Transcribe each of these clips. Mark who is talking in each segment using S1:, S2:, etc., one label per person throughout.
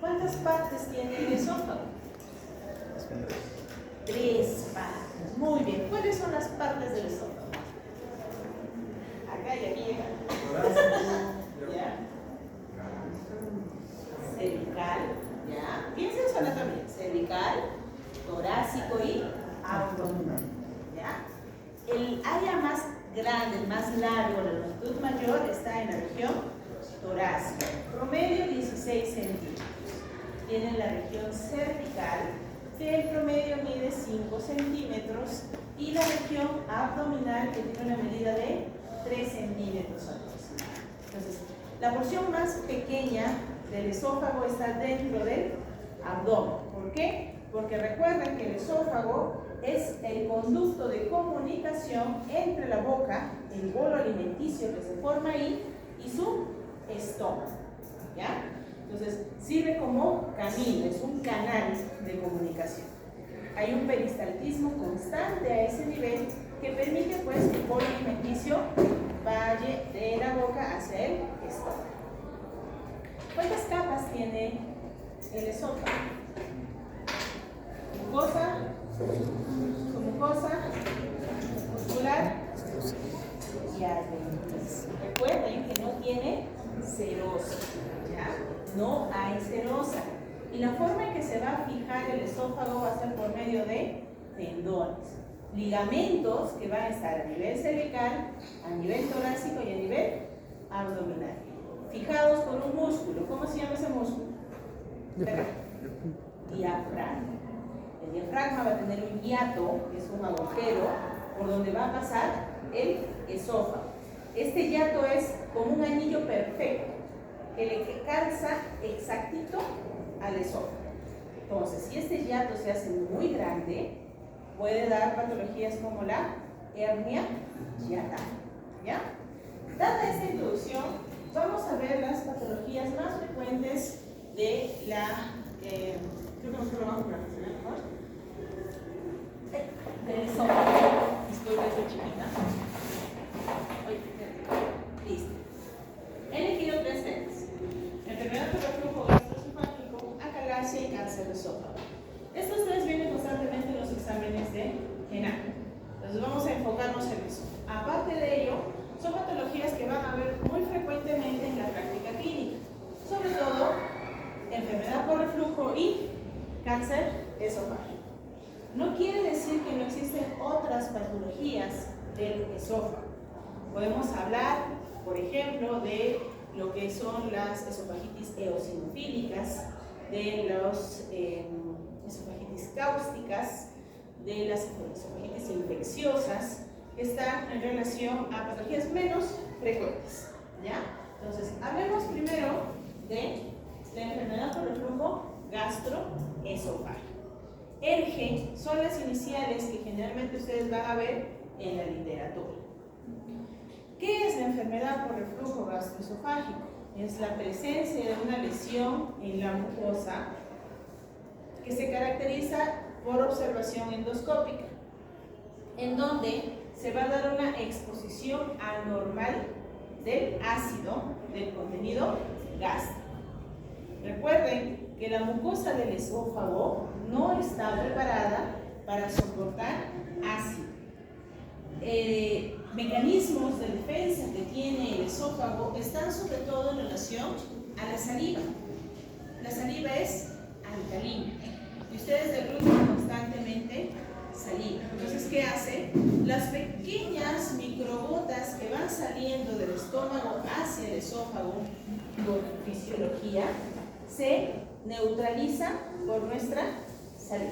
S1: ¿Cuántas partes tiene el esófago? 3 partes. Muy bien. ¿Cuáles son las partes del esófago? Acá y aquí. ¿Ya? Cervical. ¿Ya? Piensen en su anatomía. Cervical, torácico y abdominal. ¿Ya? El área más grande, más largo, la longitud mayor está en la región torácica. Promedio 16 centímetros. Tiene la región cervical, que el promedio mide 5 centímetros, y la región abdominal, que tiene una medida de 3 centímetros aproximadamente. Entonces, la porción más pequeña del esófago está dentro del abdomen. ¿Por qué? Porque recuerden que el esófago es el conducto de comunicación entre la boca, el bolo alimenticio que se forma ahí, y su estómago. ¿Ya? Entonces, sirve como camino, es un canal de comunicación. Hay un peristaltismo constante a ese nivel que permite pues que el bolo alimenticio vaya de la boca hacia el estómago. ¿Cuántas capas tiene el esófago? Mucosa, muscular y adventicia. Recuerden que no tiene serosa, ¿ya? No hay serosa. Y la forma en que se va a fijar el esófago va a ser por medio de tendones, ligamentos que van a estar a nivel cervical, a nivel torácico y a nivel abdominal, fijados por un músculo. ¿Cómo se llama ese músculo? Diafragma. El diafragma va a tener un hiato, que es un agujero, por donde va a pasar el esófago. Este hiato es como un anillo perfecto, que le calza exactito al esófago. Entonces, si este hiato se hace muy grande, puede dar patologías como la hernia hiatal. ¿Ya? Dada esta introducción, vamos a ver las patologías más frecuentes de la... creo que nosotros lo vamos a poner mejor. Del esófago. Disculpe, soy chiquita. Listo. He elegido 3 temas: enfermedad por reflujo gastroesofágico, acalasia y cáncer de esófago. Estos 3 vienen constantemente en los exámenes de ENAC. Entonces vamos a enfocarnos en eso. Aparte de ello, son patologías que van a ver muy frecuentemente en la práctica clínica, sobre todo enfermedad por reflujo y cáncer esofágico. No quiere decir que no existen otras patologías del esófago. Podemos hablar, por ejemplo, de lo que son las esofagitis eosinofílicas, de las esofagitis cáusticas, de las esofagitis infecciosas, que están en relación a patologías menos frecuentes. ¿Ya? Entonces, hablemos primero de la enfermedad por reflujo gastroesofágico. ERGE son las iniciales que generalmente ustedes van a ver en la literatura. ¿Qué es la enfermedad por reflujo gastroesofágico? Es la presencia de una lesión en la mucosa que se caracteriza por observación endoscópica, en donde se va a dar una exposición anormal del ácido del contenido gástrico. Recuerden que la mucosa del esófago no está preparada para soportar ácido. Mecanismos de defensa que tiene el esófago están sobre todo en relación a la saliva. La saliva es alcalina y ustedes deglutan constantemente saliva. Entonces, ¿qué hace? Las pequeñas microgotas que van saliendo del estómago hacia el esófago por fisiología se neutralizan por nuestra saliva.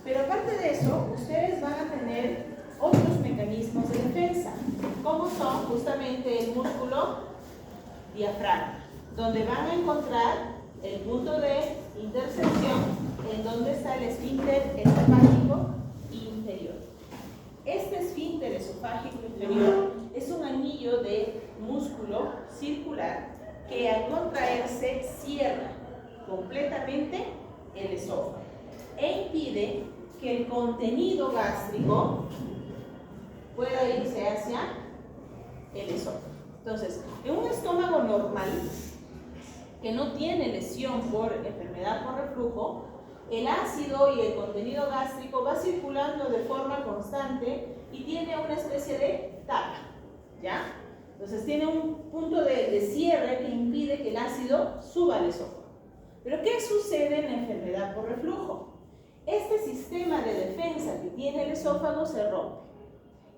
S1: Pero aparte de eso, ustedes van a tener otros mecanismos de defensa, como son justamente el músculo diafragma, donde van a encontrar el punto de intersección en donde está el esfínter esofágico inferior. Este esfínter esofágico inferior es un anillo de músculo circular que al contraerse cierra completamente el esófago e impide que el contenido gástrico pueda irse hacia el esófago. Entonces, en un estómago normal, que no tiene lesión por enfermedad por reflujo, el ácido y el contenido gástrico va circulando de forma constante y tiene una especie de tapa, ¿ya? Entonces tiene un punto de cierre que impide que el ácido suba al esófago. Pero ¿qué sucede en la enfermedad por reflujo? Este sistema de defensa que tiene el esófago se rompe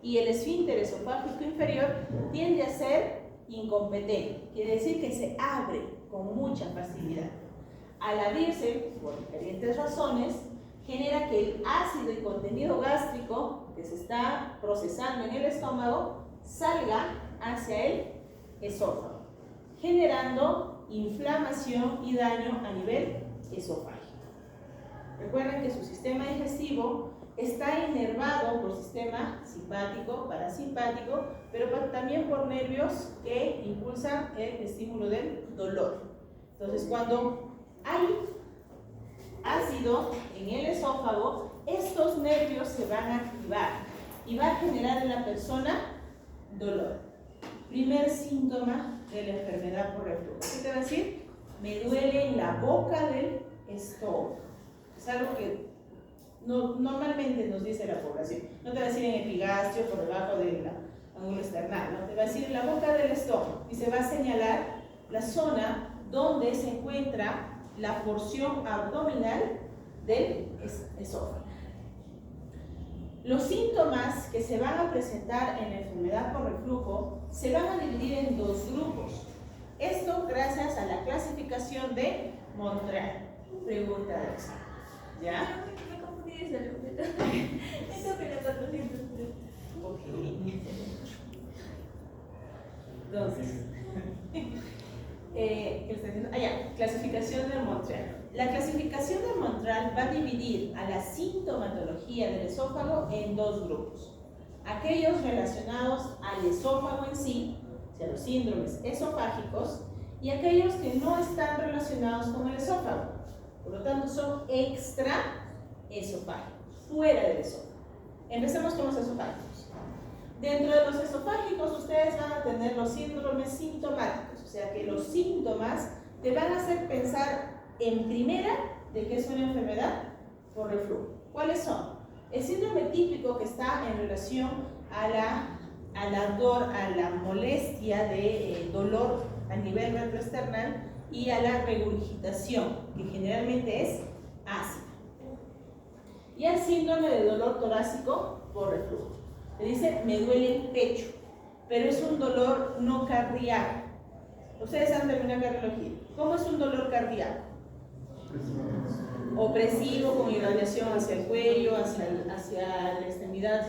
S1: y el esfínter esofágico inferior tiende a ser incompetente, quiere decir que se abre con mucha facilidad. Al abrirse, por diferentes razones, genera que el ácido y contenido gástrico que se está procesando en el estómago salga hacia el esófago, generando inflamación y daño a nivel esofágico. Recuerden que su sistema digestivo está inervado por sistema simpático, parasimpático, pero también por nervios que impulsan el estímulo del dolor. Entonces, cuando hay ácido en el esófago, estos nervios se van a activar y va a generar en la persona dolor. Primer síntoma de la enfermedad por reflujo. ¿Qué te va a decir? Me duele en la boca del estómago. Es algo que normalmente nos dice la población. No te va a decir en el epigastrio, por debajo de la ángulo esternal, no, te va a decir en la boca del estómago y se va a señalar la zona donde se encuentra la porción abdominal del esófago. Los síntomas que se van a presentar en la enfermedad por reflujo se van a dividir en dos grupos. Esto gracias a la clasificación de Montreal. Pregunta de examen. ¿Ya?
S2: Me confundí de salud. Esto que le 403.
S1: Ok. Entonces, ¿qué está diciendo? Clasificación de Montreal. La clasificación de Montreal va a dividir a la sintomatología del esófago en dos grupos. Aquellos relacionados al esófago en sí, o sea, los síndromes esofágicos, y aquellos que no están relacionados con el esófago. Por lo tanto, son extraesofágicos, fuera del esófago. Empecemos con los esofágicos. Dentro de los esofágicos, ustedes van a tener los síndromes sintomáticos, o sea que los síntomas te van a hacer pensar en primera de que es una enfermedad por reflujo. ¿Cuáles son? El síndrome típico que está en relación al ardor, a la molestia de dolor a nivel retroesternal y a la regurgitación, que generalmente es ácida. Y el síndrome de dolor torácico por reflujo. Le dice, me duele el pecho, pero es un dolor no cardíaco. Ustedes han terminado cardiología. ¿Cómo es un dolor cardíaco? Opresivo, con irradiación hacia el cuello, hacia la extremidad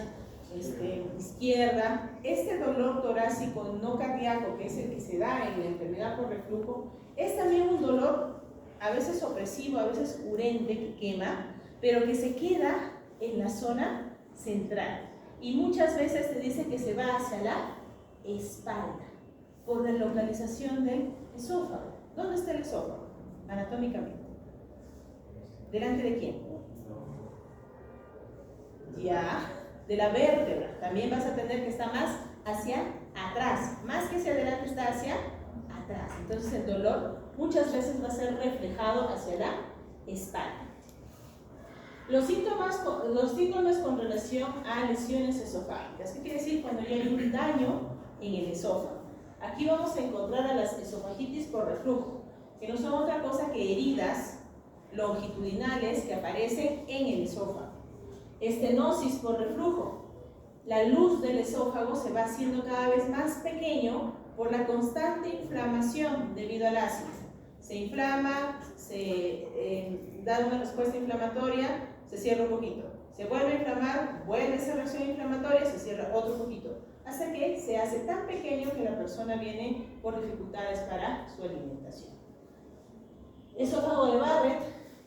S1: izquierda. Este dolor torácico no cardíaco, que es el que se da en la enfermedad por reflujo, es también un dolor a veces opresivo, a veces urente, que quema, pero que se queda en la zona central. Y muchas veces te dice que se va hacia la espalda, por la localización del esófago. ¿Dónde está el esófago? Anatómicamente. ¿Delante de quién? Ya, de la vértebra. También vas a tener que estar más hacia atrás. Más que hacia adelante, está hacia atrás. Entonces el dolor muchas veces va a ser reflejado hacia la espalda. Los síntomas con relación a lesiones esofágicas. ¿Qué quiere decir? Cuando ya hay un daño en el esófago. Aquí vamos a encontrar a las esofagitis por reflujo, que no son otra cosa que heridas longitudinales que aparecen en el esófago. Estenosis por reflujo. La luz del esófago se va haciendo cada vez más pequeño por la constante inflamación debido al ácido. Se inflama, se da una respuesta inflamatoria, se cierra un poquito. Se vuelve a inflamar, vuelve esa reacción inflamatoria, se cierra otro poquito. Hasta que se hace tan pequeño que la persona viene por dificultades para su alimentación. Esófago de Barrett,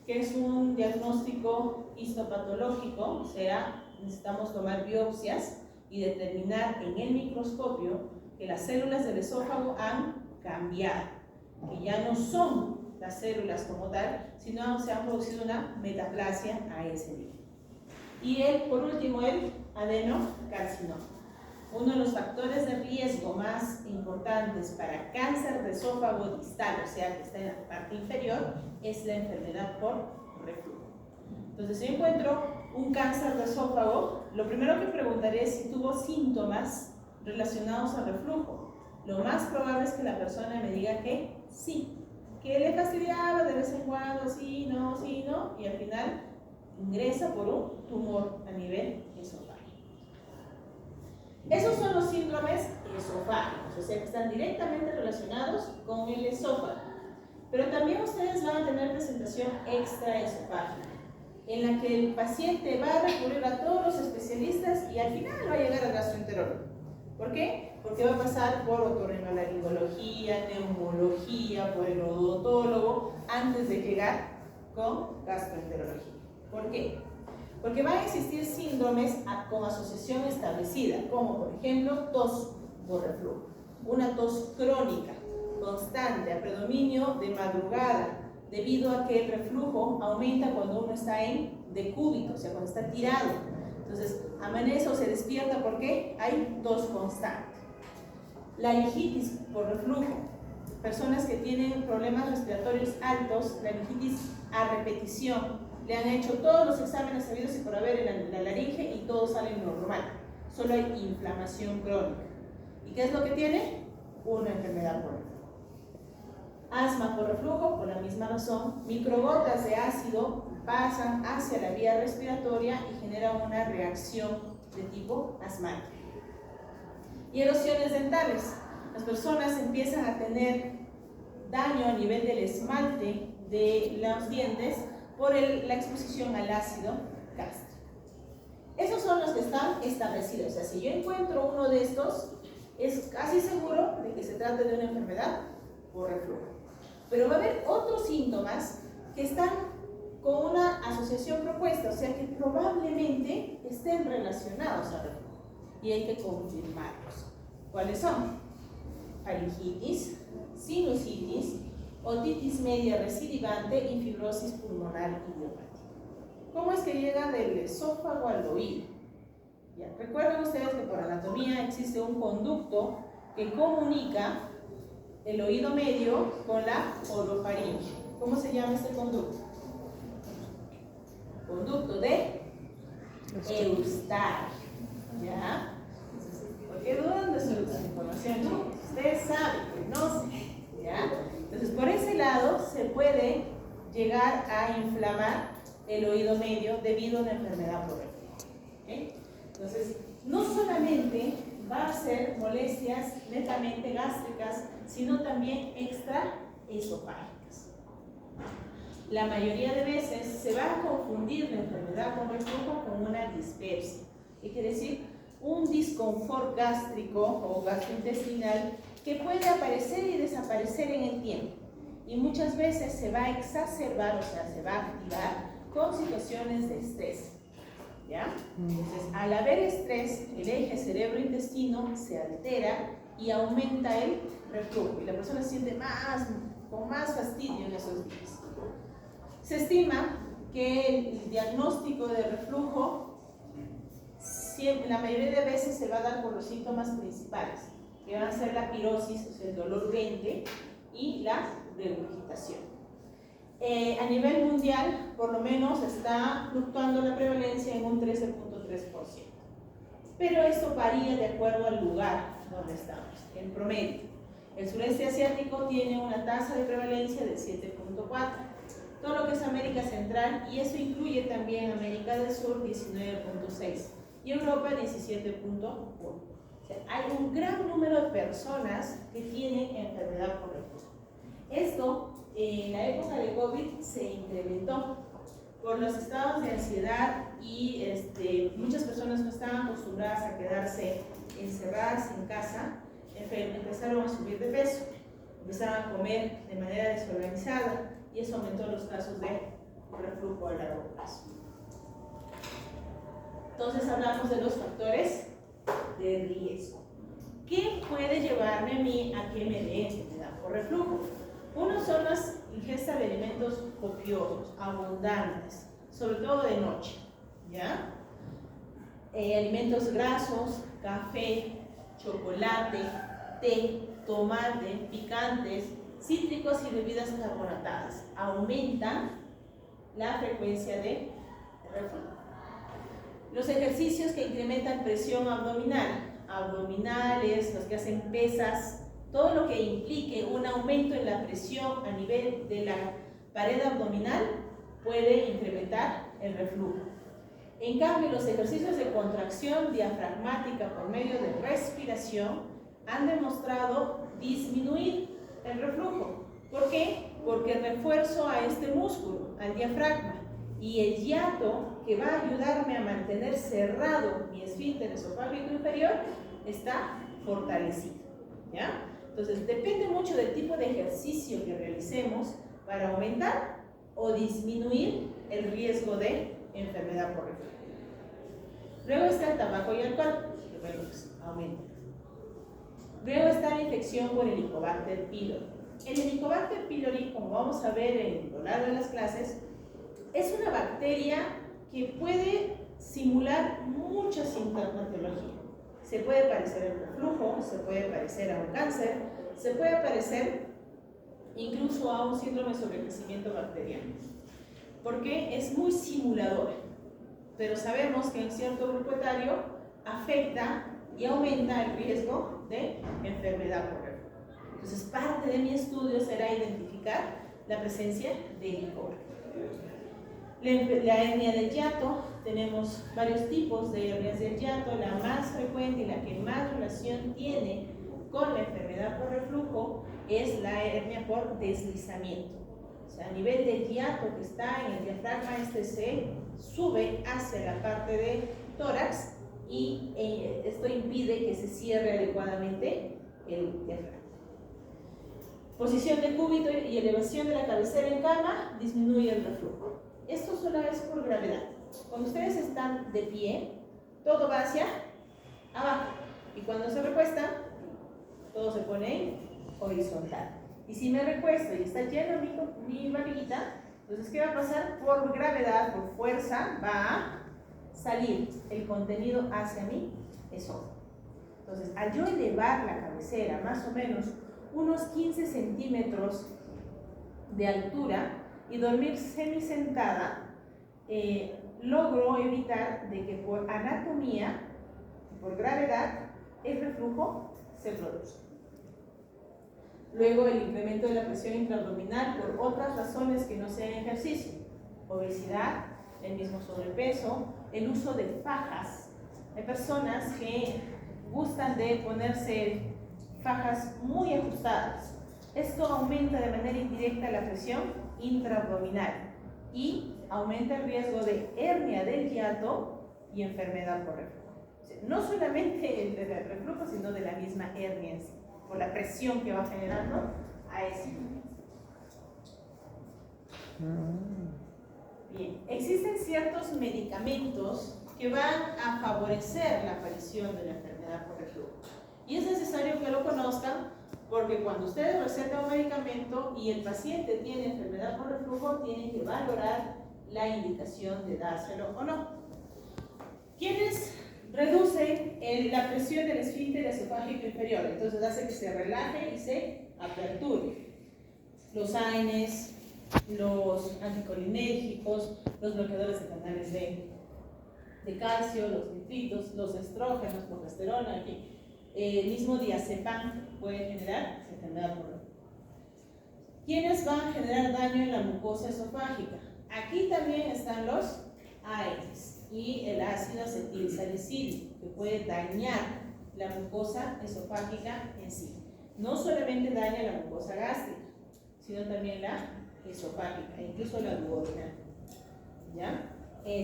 S1: que es un diagnóstico histopatológico, o sea, necesitamos tomar biopsias y determinar en el microscopio que las células del esófago han cambiado, que ya no son las células como tal, sino se han producido una metaplasia a ese nivel. Y por último, el adenocarcinoma. uno de los factores de riesgo más importantes para cáncer de esófago distal, o sea, que está en la parte inferior, es la enfermedad por reflujo. Entonces, si yo encuentro un cáncer de esófago, lo primero que preguntaré es si tuvo síntomas relacionados al reflujo. Lo más probable es que la persona me diga que sí, que le fastidiaba de vez en cuando, sí, no, y al final ingresa por un tumor a nivel esofágico. Esos son los síndromes esofágicos, o sea que están directamente relacionados con el esófago. Pero también ustedes van a tener presentación extraesofágica, en la que el paciente va a recurrir a todos los especialistas y al final va a llegar al gastroenterólogo. ¿Por qué? Porque va a pasar por otorrinolaringología, neumología, por el odontólogo, antes de llegar con gastroenterología. ¿Por qué? Porque van a existir síndromes con asociación establecida, como por ejemplo tos por reflujo, una tos crónica, constante, a predominio de madrugada, debido a que el reflujo aumenta cuando uno está en decúbito, o sea, cuando está tirado. Entonces, amanece o se despierta porque hay tos constante. Laringitis por reflujo, personas que tienen problemas respiratorios altos, laringitis a repetición, le han hecho todos los exámenes sabidos y por haber en la laringe y todo sale normal, solo hay inflamación crónica. ¿Y qué es lo que tiene? Una enfermedad por reflujo. Asma por reflujo, por la misma razón, microgotas de ácido pasan hacia la vía respiratoria y generan una reacción de tipo asmático. Y erosiones dentales. Las personas empiezan a tener daño a nivel del esmalte de los dientes por la exposición al ácido gástrico. Esos son los que están establecidos. O sea, si yo encuentro uno de estos, es casi seguro de que se trata de una enfermedad por reflujo. Pero va a haber otros síntomas que están con una asociación propuesta, o sea que probablemente estén relacionados al reflujo y hay que confirmarlos. ¿Cuáles son? Faringitis, sinusitis, otitis media recidivante y fibrosis pulmonar idiopática. ¿Cómo es que llega del esófago al oído? Ya, recuerden ustedes que por anatomía existe un conducto que comunica el oído medio con la orofaringe. ¿Cómo se llama este conducto? Conducto de Eustache. ¿Ya? ¿Por qué dudan de su información? Ustedes saben, conocen. ¿Ya? Entonces, por ese lado se puede llegar a inflamar el oído medio debido a una enfermedad por reflujo. ¿Okay? Entonces, no solamente va a ser molestias netamente gástricas, sino también extraesofágicas. La mayoría de veces se va a confundir la enfermedad por reflujo con una dispepsia. ¿Qué quiere decir? Un disconfort gástrico o gastrointestinal que puede aparecer y desaparecer en el tiempo. Y muchas veces se va a exacerbar, o sea, se va a activar con situaciones de estrés. ¿Ya? Entonces, al haber estrés, el eje cerebro-intestino se altera y aumenta el reflujo. Y la persona se siente con más fastidio en esos días. Se estima que el diagnóstico de reflujo la mayoría de veces se va a dar por los síntomas principales, que van a ser la pirosis, o sea, el dolor urgente, y la regurgitación. A nivel mundial, por lo menos, está fluctuando la prevalencia en un 13.3%. Pero esto varía de acuerdo al lugar donde estamos, en promedio. El sureste asiático tiene una tasa de prevalencia del 7.4%. Todo lo que es América Central, y eso incluye también América del Sur, 19.6%. Y Europa 17.1. O sea, hay un gran número de personas que tienen enfermedad por reflujo. Esto en la época de COVID se incrementó por los estados de ansiedad y muchas personas no estaban acostumbradas a quedarse encerradas en casa, empezaron a subir de peso, empezaron a comer de manera desorganizada y eso aumentó los casos de reflujo a largo plazo. Entonces hablamos de los factores de riesgo. ¿Qué puede llevarme a mí a que me dé enfermedad por reflujo? Uno son las ingestas de alimentos copiosos, abundantes, sobre todo de noche, ¿ya? Alimentos grasos, café, chocolate, té, tomate, picantes, cítricos y bebidas carbonatadas. Aumentan la frecuencia de reflujo. Los ejercicios que incrementan presión abdominal, abdominales, los que hacen pesas, todo lo que implique un aumento en la presión a nivel de la pared abdominal puede incrementar el reflujo. En cambio, los ejercicios de contracción diafragmática por medio de respiración han demostrado disminuir el reflujo. ¿Por qué? Porque refuerzo a este músculo, al diafragma, y el hiato que va a ayudarme a mantener cerrado mi esfínter esofágico inferior está fortalecido, ¿ya? Entonces, depende mucho del tipo de ejercicio que realicemos para aumentar o disminuir el riesgo de enfermedad por reflujo. Luego está el tabaco y el alcohol, que bueno, pues aumenta. Luego está la infección por Helicobacter pylori. El Helicobacter pylori, como vamos a ver en lo largo de las clases, es una bacteria que puede simular mucha sintomatología. Se puede parecer a un reflujo, se puede parecer a un cáncer, se puede parecer incluso a un síndrome de sobrecrecimiento bacteriano, porque es muy simuladora, pero sabemos que en cierto grupo etario afecta y aumenta el riesgo de enfermedad por reflujo. Entonces, parte de mi estudio será identificar la presencia de Helicobacter. La hernia del hiato, tenemos varios tipos de hernias del hiato. La más frecuente y la que más relación tiene con la enfermedad por reflujo es la hernia por deslizamiento. O sea, a nivel del hiato que está en el diafragma, este se sube hacia la parte de tórax y esto impide que se cierre adecuadamente el diafragma. Posición de cúbito y elevación de la cabecera en cama disminuye el reflujo. Esto solo es por gravedad. Cuando ustedes están de pie, todo va hacia abajo. Y cuando se recuestan, todo se pone horizontal. Y si me recuesto y está lleno mi barriguita, entonces, ¿qué va a pasar? Por gravedad, por fuerza, va a salir el contenido hacia mi esófago. Entonces, al yo elevar la cabecera más o menos unos 15 centímetros de altura y dormir semisentada, logro evitar de que por anatomía, por gravedad, el reflujo se produzca. Luego, el incremento de la presión intraabdominal por otras razones que no sean ejercicio: obesidad, el mismo sobrepeso, el uso de fajas. Hay personas que gustan de ponerse fajas muy ajustadas. Esto aumenta de manera indirecta la presión intraabdominal y aumenta el riesgo de hernia del hiato y enfermedad por reflujo. O sea, no solamente el del reflujo, sino de la misma hernia en sí, por la presión que va generando a ese nivel. Bien, existen ciertos medicamentos que van a favorecer la aparición de la enfermedad por reflujo. Y es necesario que lo conozcan, porque cuando ustedes recetan un medicamento y el paciente tiene enfermedad por reflujo, tienen que valorar la indicación de dárselo o no. ¿Quiénes reducen la presión del esfínter esofágico inferior? Entonces hace que se relaje y se aperture. Los AINES, los anticolinérgicos, los bloqueadores de canales de calcio, los nitritos, los estrógenos, progesterona, en fin. El mismo diazepam puede generar enfermedad por reflujo. ¿Quiénes van a generar daño en la mucosa esofágica? Aquí también están los AINES y el ácido acetilsalicílico, que puede dañar la mucosa esofágica en sí. No solamente daña la mucosa gástrica, sino también la esofágica, e incluso la duodenal. ¿Ya?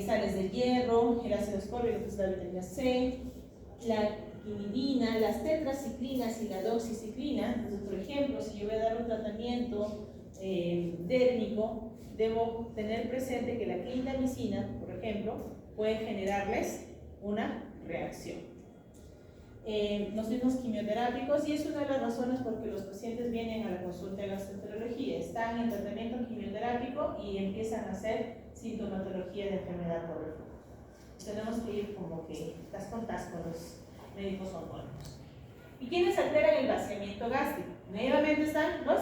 S1: Sales de hierro, el ácido ascórbico, que es la vitamina C, la quinidina, las tetraciclinas y la doxiciclina. Entonces, por ejemplo, si yo voy a dar un tratamiento dérmico, debo tener presente que la clindamicina, por ejemplo, puede generarles una reacción. Los mismos quimioterápicos, y es una de las razones por que los pacientes vienen a la consulta de gastroenterología, están en tratamiento quimioterápico y empiezan a hacer sintomatología de enfermedad por reflujo. Tenemos que ir como que tas con los médicos oncólogos. ¿Y quiénes alteran el vaciamiento gástrico? Nuevamente están los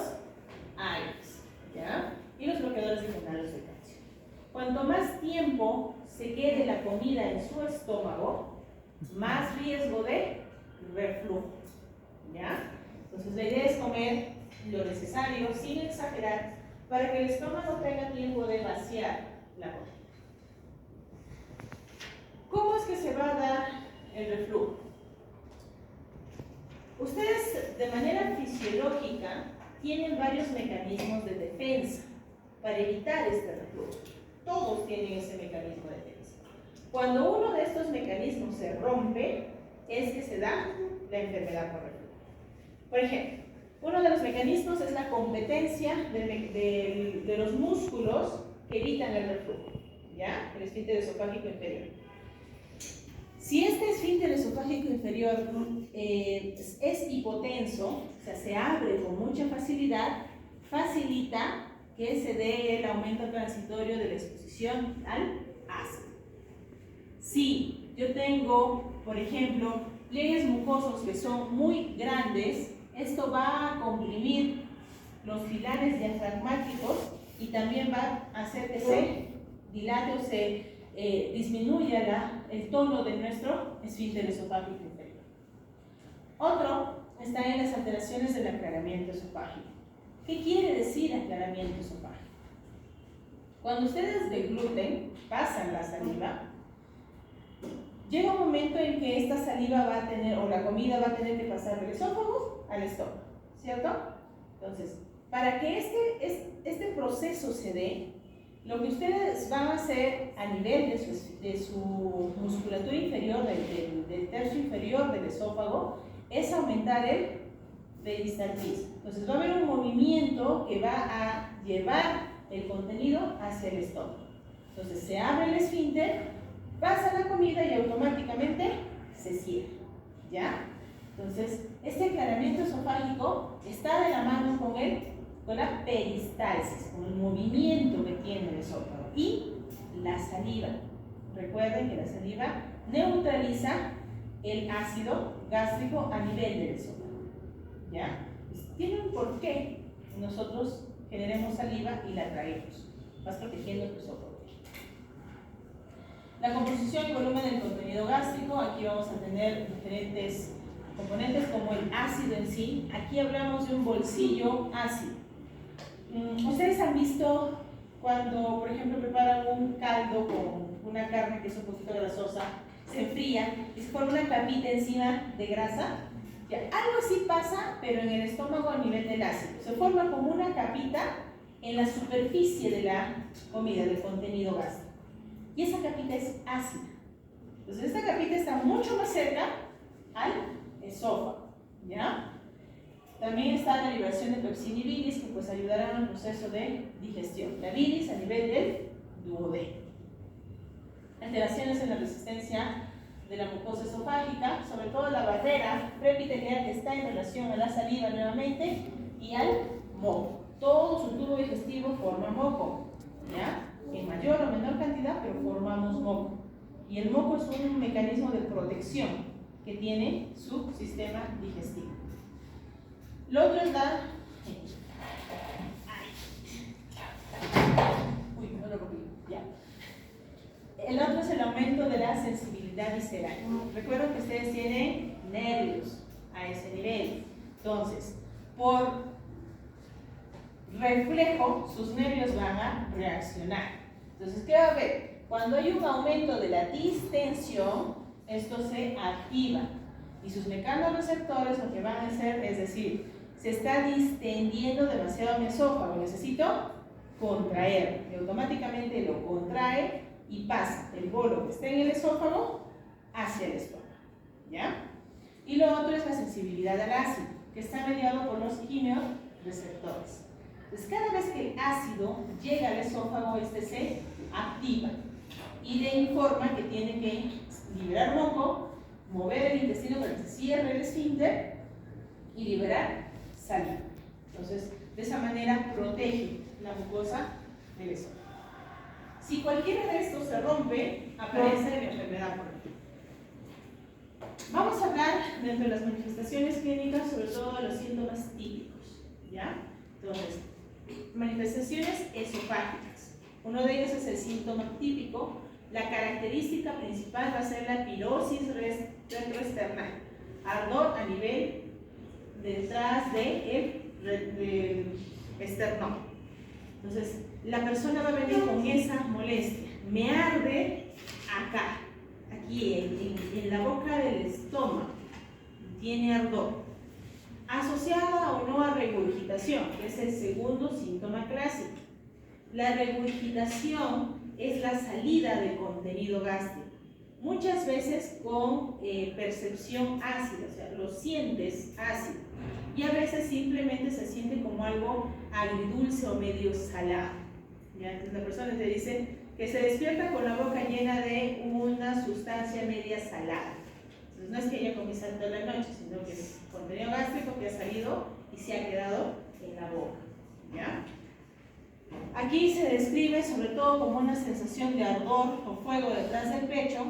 S1: AINES, ¿ya? Y los bloqueadores de canales de calcio. Cuanto más tiempo se quede la comida en su estómago, más riesgo de reflujo, ¿ya? Entonces la idea es comer lo necesario sin exagerar para que el estómago tenga tiempo de vaciar la comida. ¿Cómo es que se va a dar el reflujo? Ustedes de manera fisiológica tienen varios mecanismos de defensa para evitar este reflujo. Todos tienen ese mecanismo de defensa. Cuando uno de estos mecanismos se rompe, es que se da la enfermedad por reflujo. Por ejemplo, uno de los mecanismos es la competencia de los músculos que evitan el reflujo, ¿ya? El esfínter esofágico inferior. Si este esfínter esofágico inferior es hipotenso, o sea, se abre con mucha facilidad, facilita que se dé el aumento transitorio de la exposición al ácido. Si yo tengo, por ejemplo, pliegues mucosos que son muy grandes, esto va a comprimir los pilares diafragmáticos y también va a hacer que se dilate o se disminuya el tono de nuestro esfínter esofágico inferior. Otro está en las alteraciones del aclaramiento esofágico. ¿Qué quiere decir aclaramiento esofágico? Cuando ustedes degluten, pasan la saliva, llega un momento en que esta saliva va a tener, o la comida va a tener que pasar del esófago al estómago, ¿cierto? Entonces, para que este proceso se dé, lo que ustedes van a hacer a nivel de su musculatura inferior, del tercio inferior del esófago, es aumentar el peristaltismo. Entonces va a haber un movimiento que va a llevar el contenido hacia el estómago. Entonces se abre el esfínter, pasa la comida y automáticamente se cierra, ¿ya? Entonces este aclaramiento esofágico está de la mano con la peristalsis, con el movimiento que tiene el esófago y la saliva. Recuerden que la saliva neutraliza el ácido gástrico a nivel del esófago, ¿ya? Pues tiene un porqué nosotros generemos saliva y la traemos, vas protegiendo tu esófago. La composición y volumen del contenido gástrico, aquí vamos a tener diferentes componentes como el ácido en sí. Aquí hablamos de un bolsillo ácido. Ustedes han visto cuando, por ejemplo, preparan un caldo con una carne que es un poquito grasosa, se enfría y se forma una capita encima de grasa. Ya, algo así pasa, pero en el estómago a nivel del ácido. Se forma como una capita en la superficie de la comida, del contenido gástrico. Y esa capita es ácida. Entonces esta capita está mucho más cerca al esófago, ¿ya? También está la liberación de pepsina y bilis, que pues ayudarán al proceso de digestión. La bilis a nivel del duodeno. Alteraciones en la resistencia de la mucosa esofágica, sobre todo la barrera preepitelial que está en relación a la saliva nuevamente y al moco. Todo su tubo digestivo forma moco, ¿ya? En mayor o menor cantidad, pero formamos moco. Y el moco es un mecanismo de protección que tiene su sistema digestivo. Lo otro es la... Uy, no lo copio. Ya. El otro es el aumento de la sensibilidad visceral. Recuerden que ustedes tienen nervios a ese nivel. Entonces, por reflejo, sus nervios van a reaccionar. Entonces, ¿qué va a haber? Cuando hay un aumento de la distensión, esto se activa. Y sus mecanorreceptores lo que van a hacer es decir, se está distendiendo demasiado mi esófago, necesito contraer. Y automáticamente lo contrae y pasa el bolo que está en el esófago hacia el estómago, ¿ya? Y lo otro es la sensibilidad al ácido, que está mediado por los quimiorreceptores. Entonces, cada vez que el ácido llega al esófago, este se activa y le informa que tiene que liberar moco, mover el intestino para que se cierre el esfínter y liberar saliva. Entonces, de esa manera protege la mucosa del esófago. Si cualquiera de estos se rompe, aparece la enfermedad por aquí. Vamos a hablar dentro de las manifestaciones clínicas, sobre todo de los síntomas típicos, ¿ya? Entonces, manifestaciones esofágicas. Uno de ellos es el síntoma típico. La característica principal va a ser la pirosis retroesternal, ardor a nivel detrás del esternón. Entonces, la persona va a venir con esa molestia. Me arde acá, aquí en la boca del estómago, tiene ardor. Asociada o no a regurgitación, que es el segundo síntoma clásico. La regurgitación es la salida del contenido gástrico, muchas veces con percepción ácida, o sea, lo sientes ácido, y a veces simplemente se siente como algo agridulce o medio salado. ¿Ya? Entonces la persona te dice que se despierta con la boca llena de una sustancia media salada. Entonces no es que ella come sal toda la noche, sino que es contenido gástrico que ha salido y se ha quedado en la boca. ¿Ya? Aquí se describe sobre todo como una sensación de ardor o fuego detrás del pecho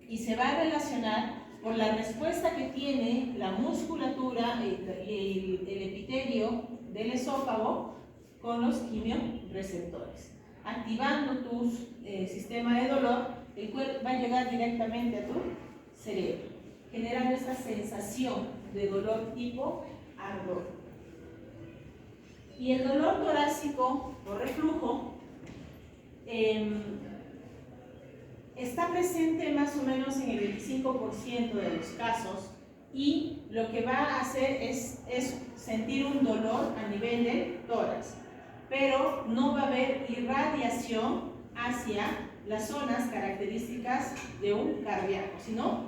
S1: y se va a relacionar por la respuesta que tiene la musculatura y el epitelio del esófago con los quimioreceptores. Activando tu sistema de dolor, el cuerpo va a llegar directamente a tu cerebro, generando esa sensación de dolor tipo ardor. Y el dolor torácico o reflujo está presente más o menos en el 25% de los casos, y lo que va a hacer es sentir un dolor a nivel del tórax, pero no va a haber irradiación hacia las zonas características de un cardíaco, sino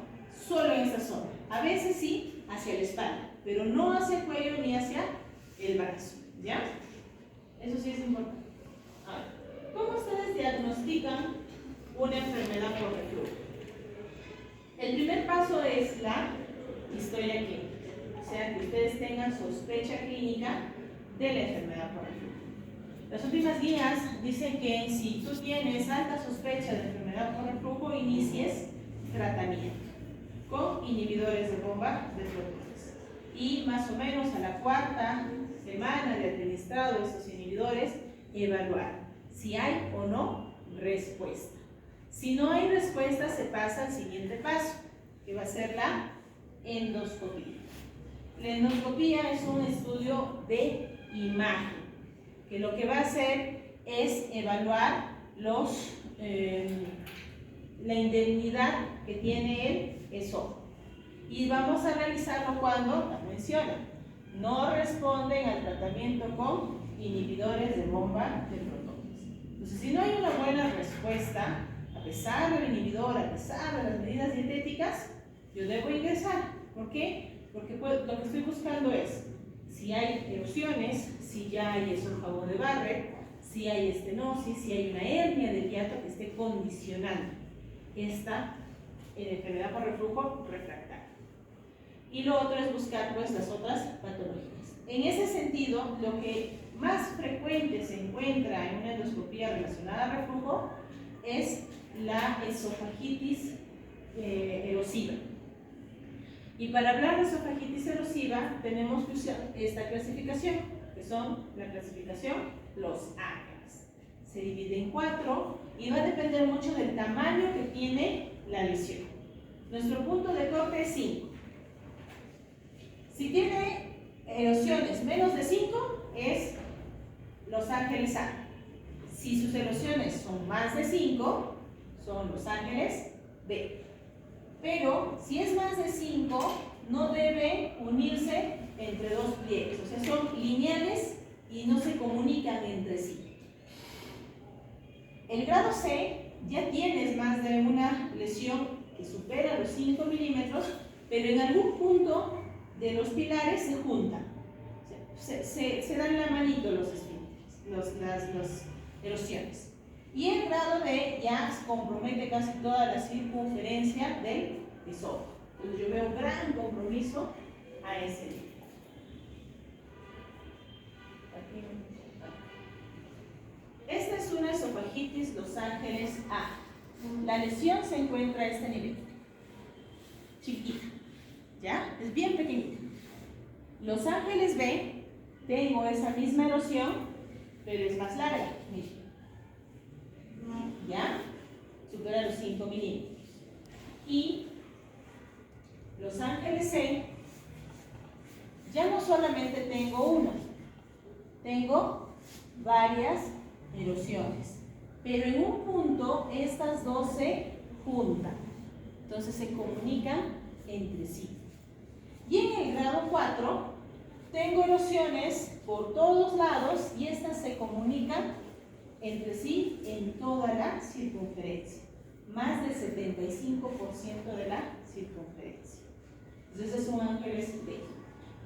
S1: solo en esa zona. A veces sí hacia la espalda, pero no hacia el cuello ni hacia el brazo. ¿Ya? Eso sí es importante. A ver, ¿cómo ustedes diagnostican una enfermedad por reflujo? El primer paso es la historia clínica, o sea, que ustedes tengan sospecha clínica de la enfermedad por reflujo. Las últimas guías dicen que si tú tienes alta sospecha de enfermedad por reflujo, inicies tratamiento con inhibidores de bomba de protones. Y más o menos a la cuarta semana de administrado estos inhibidores, evaluar si hay o no respuesta. Si no hay respuesta, se pasa al siguiente paso, que va a ser la endoscopía. La endoscopía es un estudio de imagen, que lo que va a hacer es evaluar la indemnidad que tiene el esófago. Y vamos a realizarlo cuando, la menciona, no responden al tratamiento con inhibidores de bomba de protones. Entonces, si no hay una buena respuesta, a pesar del inhibidor, a pesar de las medidas dietéticas, yo debo ingresar. ¿Por qué? Porque lo que estoy buscando es si hay erosiones, si ya hay esófago de Barrett, si hay estenosis, si hay una hernia del hiato que esté condicionando esta enfermedad por reflujo refractario. Y lo otro es buscar pues las otras patologías. En ese sentido, lo que más frecuente se encuentra en una endoscopía relacionada al reflujo es la esofagitis erosiva. Y para hablar de esofagitis erosiva tenemos que usar esta clasificación, que son la clasificación Los Ángeles. Se divide en 4 y va a depender mucho del tamaño que tiene la lesión. Nuestro punto de corte es 5. Si tiene erosiones menos de 5, es Los Ángeles A. Si sus erosiones son más de 5, son Los Ángeles B. Pero si es más de 5, no debe unirse entre dos pliegues, o sea, son lineales y no se comunican entre sí. El grado C, ya tienes más de una lesión que supera los 5 milímetros, pero en algún punto de los pilares se juntan, se dan la manito los esfínteres, las erosiones. Y el grado D ya compromete casi toda la circunferencia del esófago. Entonces yo veo un gran compromiso a ese nivel. Esta es una esofagitis Los Ángeles A. La lesión se encuentra a este nivel. chiquitita, ¿ya? Es bien pequeñita. Los Ángeles B, tengo esa misma erosión, pero es más larga, miren. ¿Ya? Supera los 5 milímetros. Y Los Ángeles C, ya no solamente tengo una, tengo varias erosiones, pero en un punto estas dos se juntan, entonces se comunican entre sí. Y en el grado 4 tengo erosiones por todos lados y estas se comunican entre sí en toda la circunferencia, más del 75% de la circunferencia. Entonces es un Ángeles B.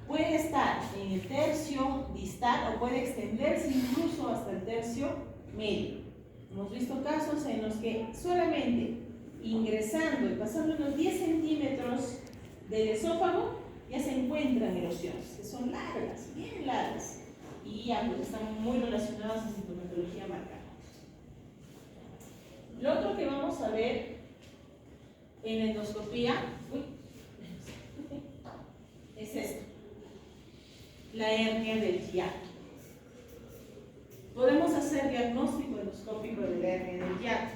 S1: Puede estar en el tercio distal o puede extenderse incluso hasta el tercio medio. Hemos visto casos en los que solamente ingresando y pasando unos 10 centímetros del esófago ya se encuentran erosiones, que son largas, bien largas, y ya pues están muy relacionadas a sintomatología marcada. Lo otro que vamos a ver en endoscopía es esto, la hernia del hiato. Podemos hacer diagnóstico endoscópico de la hernia del hiato.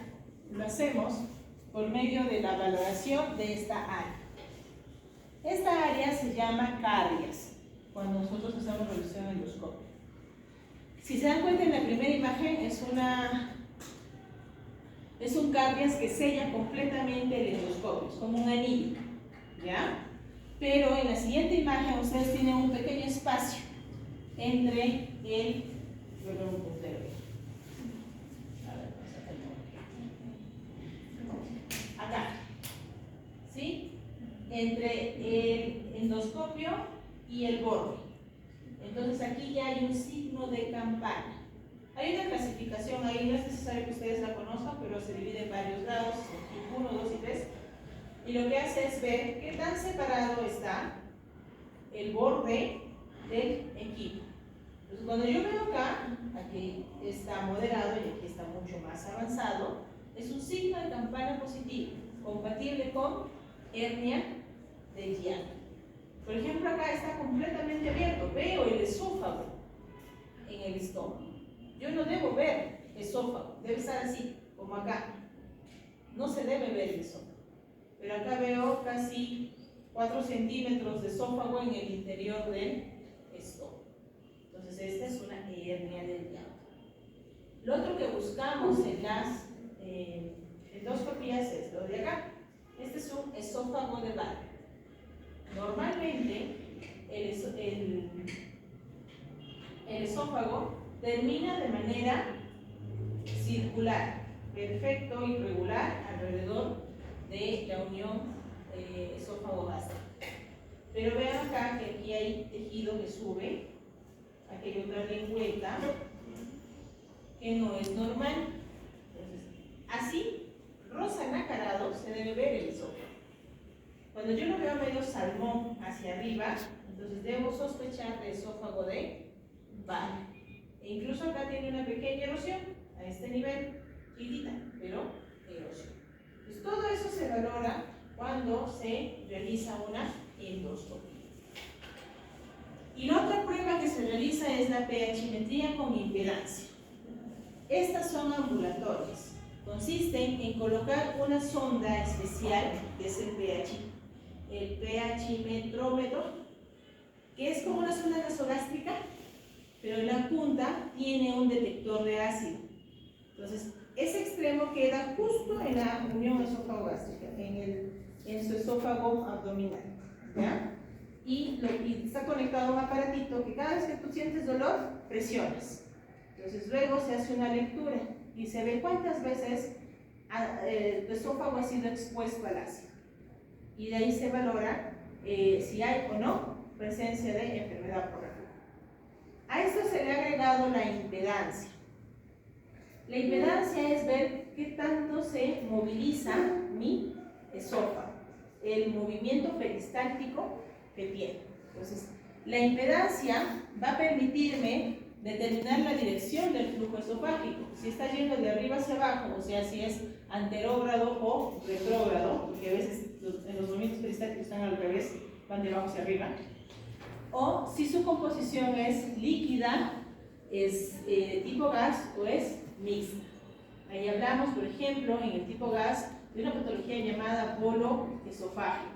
S1: Lo hacemos por medio de la valoración de esta área. Esta área se llama cardias, cuando nosotros hacemos revisión endoscópica. Si se dan cuenta en la primera imagen es un cardias que sella completamente el endoscopio, es como un anillo, ¿ya? Pero en la siguiente imagen ustedes tienen un pequeño espacio entre el... acá, ¿sí? Entre el endoscopio y el borde. Entonces aquí ya hay un signo de campana. Hay una clasificación ahí, no es necesario que ustedes la conozcan, pero se divide en varios grados, 1, 2 y 3. Y lo que hace es ver qué tan separado está el borde del equipo. Entonces cuando yo veo acá, aquí está moderado y aquí está mucho más avanzado, es un signo de campana positivo, compatible con hernia del hiato. Por ejemplo, acá está completamente abierto, veo el esófago en el estómago. Yo no debo ver esófago, debe estar así, como acá. No se debe ver el esófago. Pero acá veo casi 4 centímetros de esófago en el interior del estómago. Entonces, esta es una hernia del hiato. Lo otro que buscamos en las endoscopías es lo de acá. Este es un esófago de Barrett. Normalmente, el esófago termina de manera circular, perfecto y regular alrededor de la unión esófago-gástrica. Pero vean acá que aquí hay tejido que sube, aquí hay otra lengüeta que no es normal. Entonces, así, rosa nacarado, se debe ver el esófago. Cuando yo lo veo medio salmón hacia arriba, entonces debo sospechar de esófago de Barrett. E incluso acá tiene una pequeña erosión, a este nivel, chiquitita, pero erosión. Entonces todo eso se valora cuando se realiza una endoscopia. Y la otra prueba que se realiza es la pH-metría con impedancia. Estas son ambulatorias. Consisten en colocar una sonda especial, que es el pH-metrómetro, que es como una sonda nasogástrica, pero en la punta tiene un detector de ácido. Entonces, ese extremo queda justo en la unión esófago-gástrica, en su esófago abdominal, ¿ya? Y está conectado a un aparatito que cada vez que tú sientes dolor, presionas. Entonces, luego se hace una lectura y se ve cuántas veces tu esófago ha sido expuesto al ácido. Y de ahí se valora si hay o no presencia de enfermedad por reflujo. A esto se le ha agregado la impedancia. La impedancia es ver qué tanto se moviliza mi esófago, el movimiento peristáltico que tiene. Entonces, la impedancia va a permitirme determinar la dirección del flujo esofágico, si está yendo de arriba hacia abajo, o sea, si es anterógrado o retrógrado, porque a veces en los movimientos peristálticos están al revés, van de abajo hacia arriba, o si su composición es líquida, es tipo gas o es mixta. Ahí hablamos, por ejemplo, en el tipo gas de una patología llamada bolo esofágico,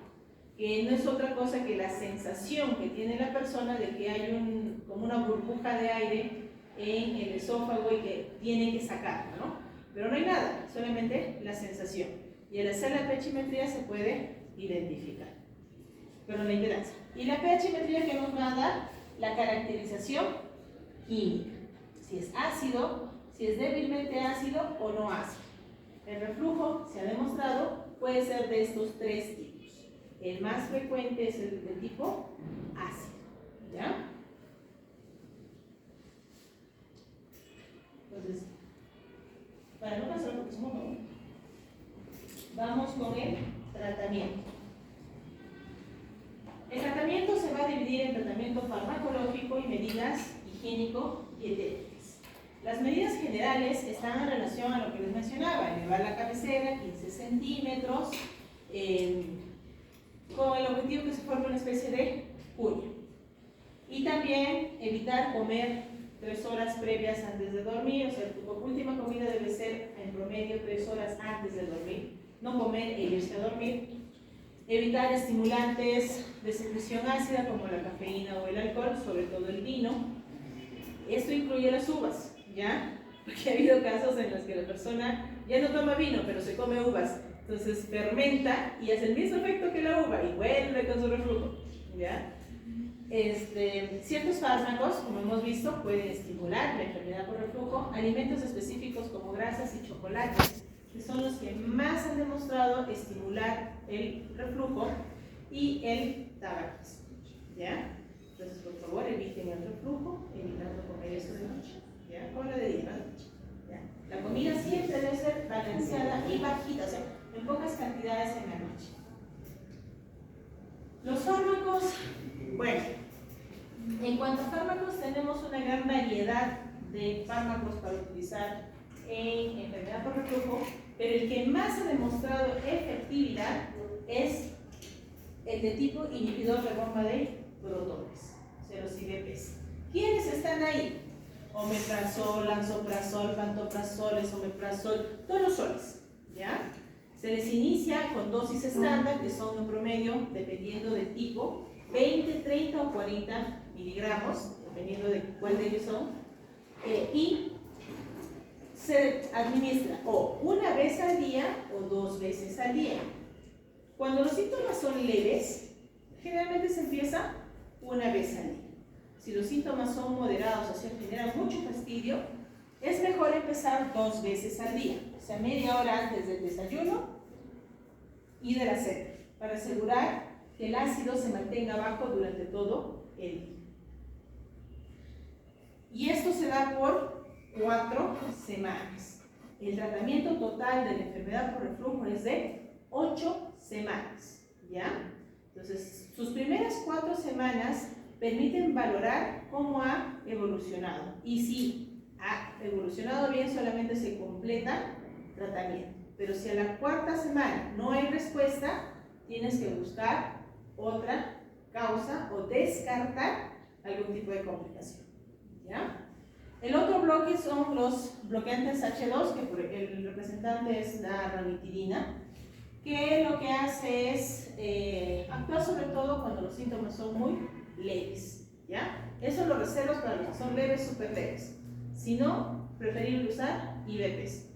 S1: que no es otra cosa que la sensación que tiene la persona de que hay como una burbuja de aire en el esófago y que tiene que sacarlo, ¿no? Pero no hay nada, solamente la sensación. Y al hacer la pH-metría se puede identificar. Pero la impedancia. Y la pH-metría que nos va a dar la caracterización química. Si es ácido, si es débilmente ácido o no ácido. El reflujo, se ha demostrado, puede ser de estos tres tipos. El más frecuente es el de tipo ácido, ¿ya? Entonces, para no pasar porque es un montón, vamos con el tratamiento. El tratamiento se va a dividir en tratamiento farmacológico y medidas higiénico-dietéticas. Las medidas generales están en relación a lo que les mencionaba, elevar la cabecera 15 centímetros, con el objetivo que se forme una especie de cuña. Y también evitar comer 3 horas previas antes de dormir, o sea, tu última comida debe ser en promedio 3 horas antes de dormir, no comer e irse a dormir. Evitar estimulantes de secreción ácida como la cafeína o el alcohol, sobre todo el vino. Esto incluye las uvas, ¿ya? Porque ha habido casos en los que la persona ya no toma vino, pero se come uvas. Entonces fermenta y hace el mismo efecto que la uva y vuelve con su reflujo, ¿ya? Ciertos fármacos, como hemos visto, pueden estimular la enfermedad por reflujo. Alimentos específicos como grasas y chocolates, que son los que más han demostrado estimular el reflujo, y el tabaquismo, ¿ya? Entonces, por favor, eviten el reflujo, evitando comer esto de noche, ¿ya? Con la de día, ¿no? ¿Ya? La comida siempre debe ser balanceada y bajita, o sea, en pocas cantidades en la noche. Los fármacos, bueno, en cuanto a fármacos, tenemos una gran variedad de fármacos para utilizar en enfermedad por reflujo, pero el que más ha demostrado efectividad es el de tipo inhibidor de bomba de protones, o sea, los IBPs. ¿Quiénes están ahí? Omeprazol, lansoprazol, pantoprazol, esomeprazol, todos los soles, ¿ya? Se les inicia con dosis estándar, que son en promedio, dependiendo del tipo, 20, 30 o 40 miligramos, dependiendo de cuál de ellos son, y se administra o una vez al día o 2 veces al día. Cuando los síntomas son leves, generalmente se empieza una vez al día. Si los síntomas son moderados, o sea, generan mucho fastidio, es mejor empezar 2 veces al día, o sea, media hora antes del desayuno y de la cena, para asegurar que el ácido se mantenga bajo durante todo el día. Y esto se da por 4 semanas. El tratamiento total de la enfermedad por reflujo es de 8 semanas, ¿ya? Entonces, sus primeras 4 semanas permiten valorar cómo ha evolucionado. Y si ha evolucionado bien, solamente se completa tratamiento. Pero si a la 4ª semana no hay respuesta, tienes que buscar otra causa o descartar algún tipo de complicación, ¿ya? El otro bloque son los bloqueantes H2, que el representante es la ranitidina, que lo que hace es actuar sobre todo cuando los síntomas son muy leves, ¿ya? Eso lo reservas para los que son leves, súper leves. Si no, preferible usar IBPs.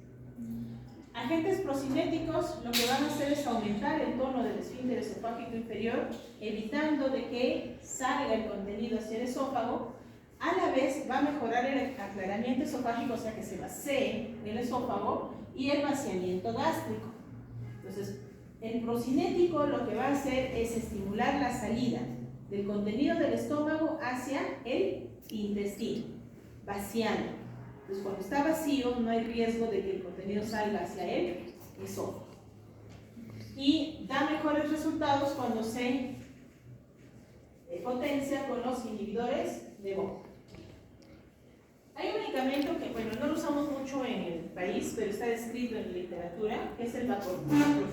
S1: Agentes procinéticos lo que van a hacer es aumentar el tono del esfínter esofágico inferior, evitando de que salga el contenido hacia el esófago. A la vez va a mejorar el aclaramiento esofágico, o sea que se vacíe el esófago, y el vaciamiento gástrico. Entonces, el procinético lo que va a hacer es estimular la salida del contenido del estómago hacia el intestino, vaciando. Entonces, cuando está vacío, no hay riesgo de que el contenido salga hacia el esófago. Y da mejores resultados cuando se potencia con los inhibidores de bomba. Hay un medicamento que, bueno, no lo usamos mucho en el país, pero está descrito en la literatura, que es el baclofeno.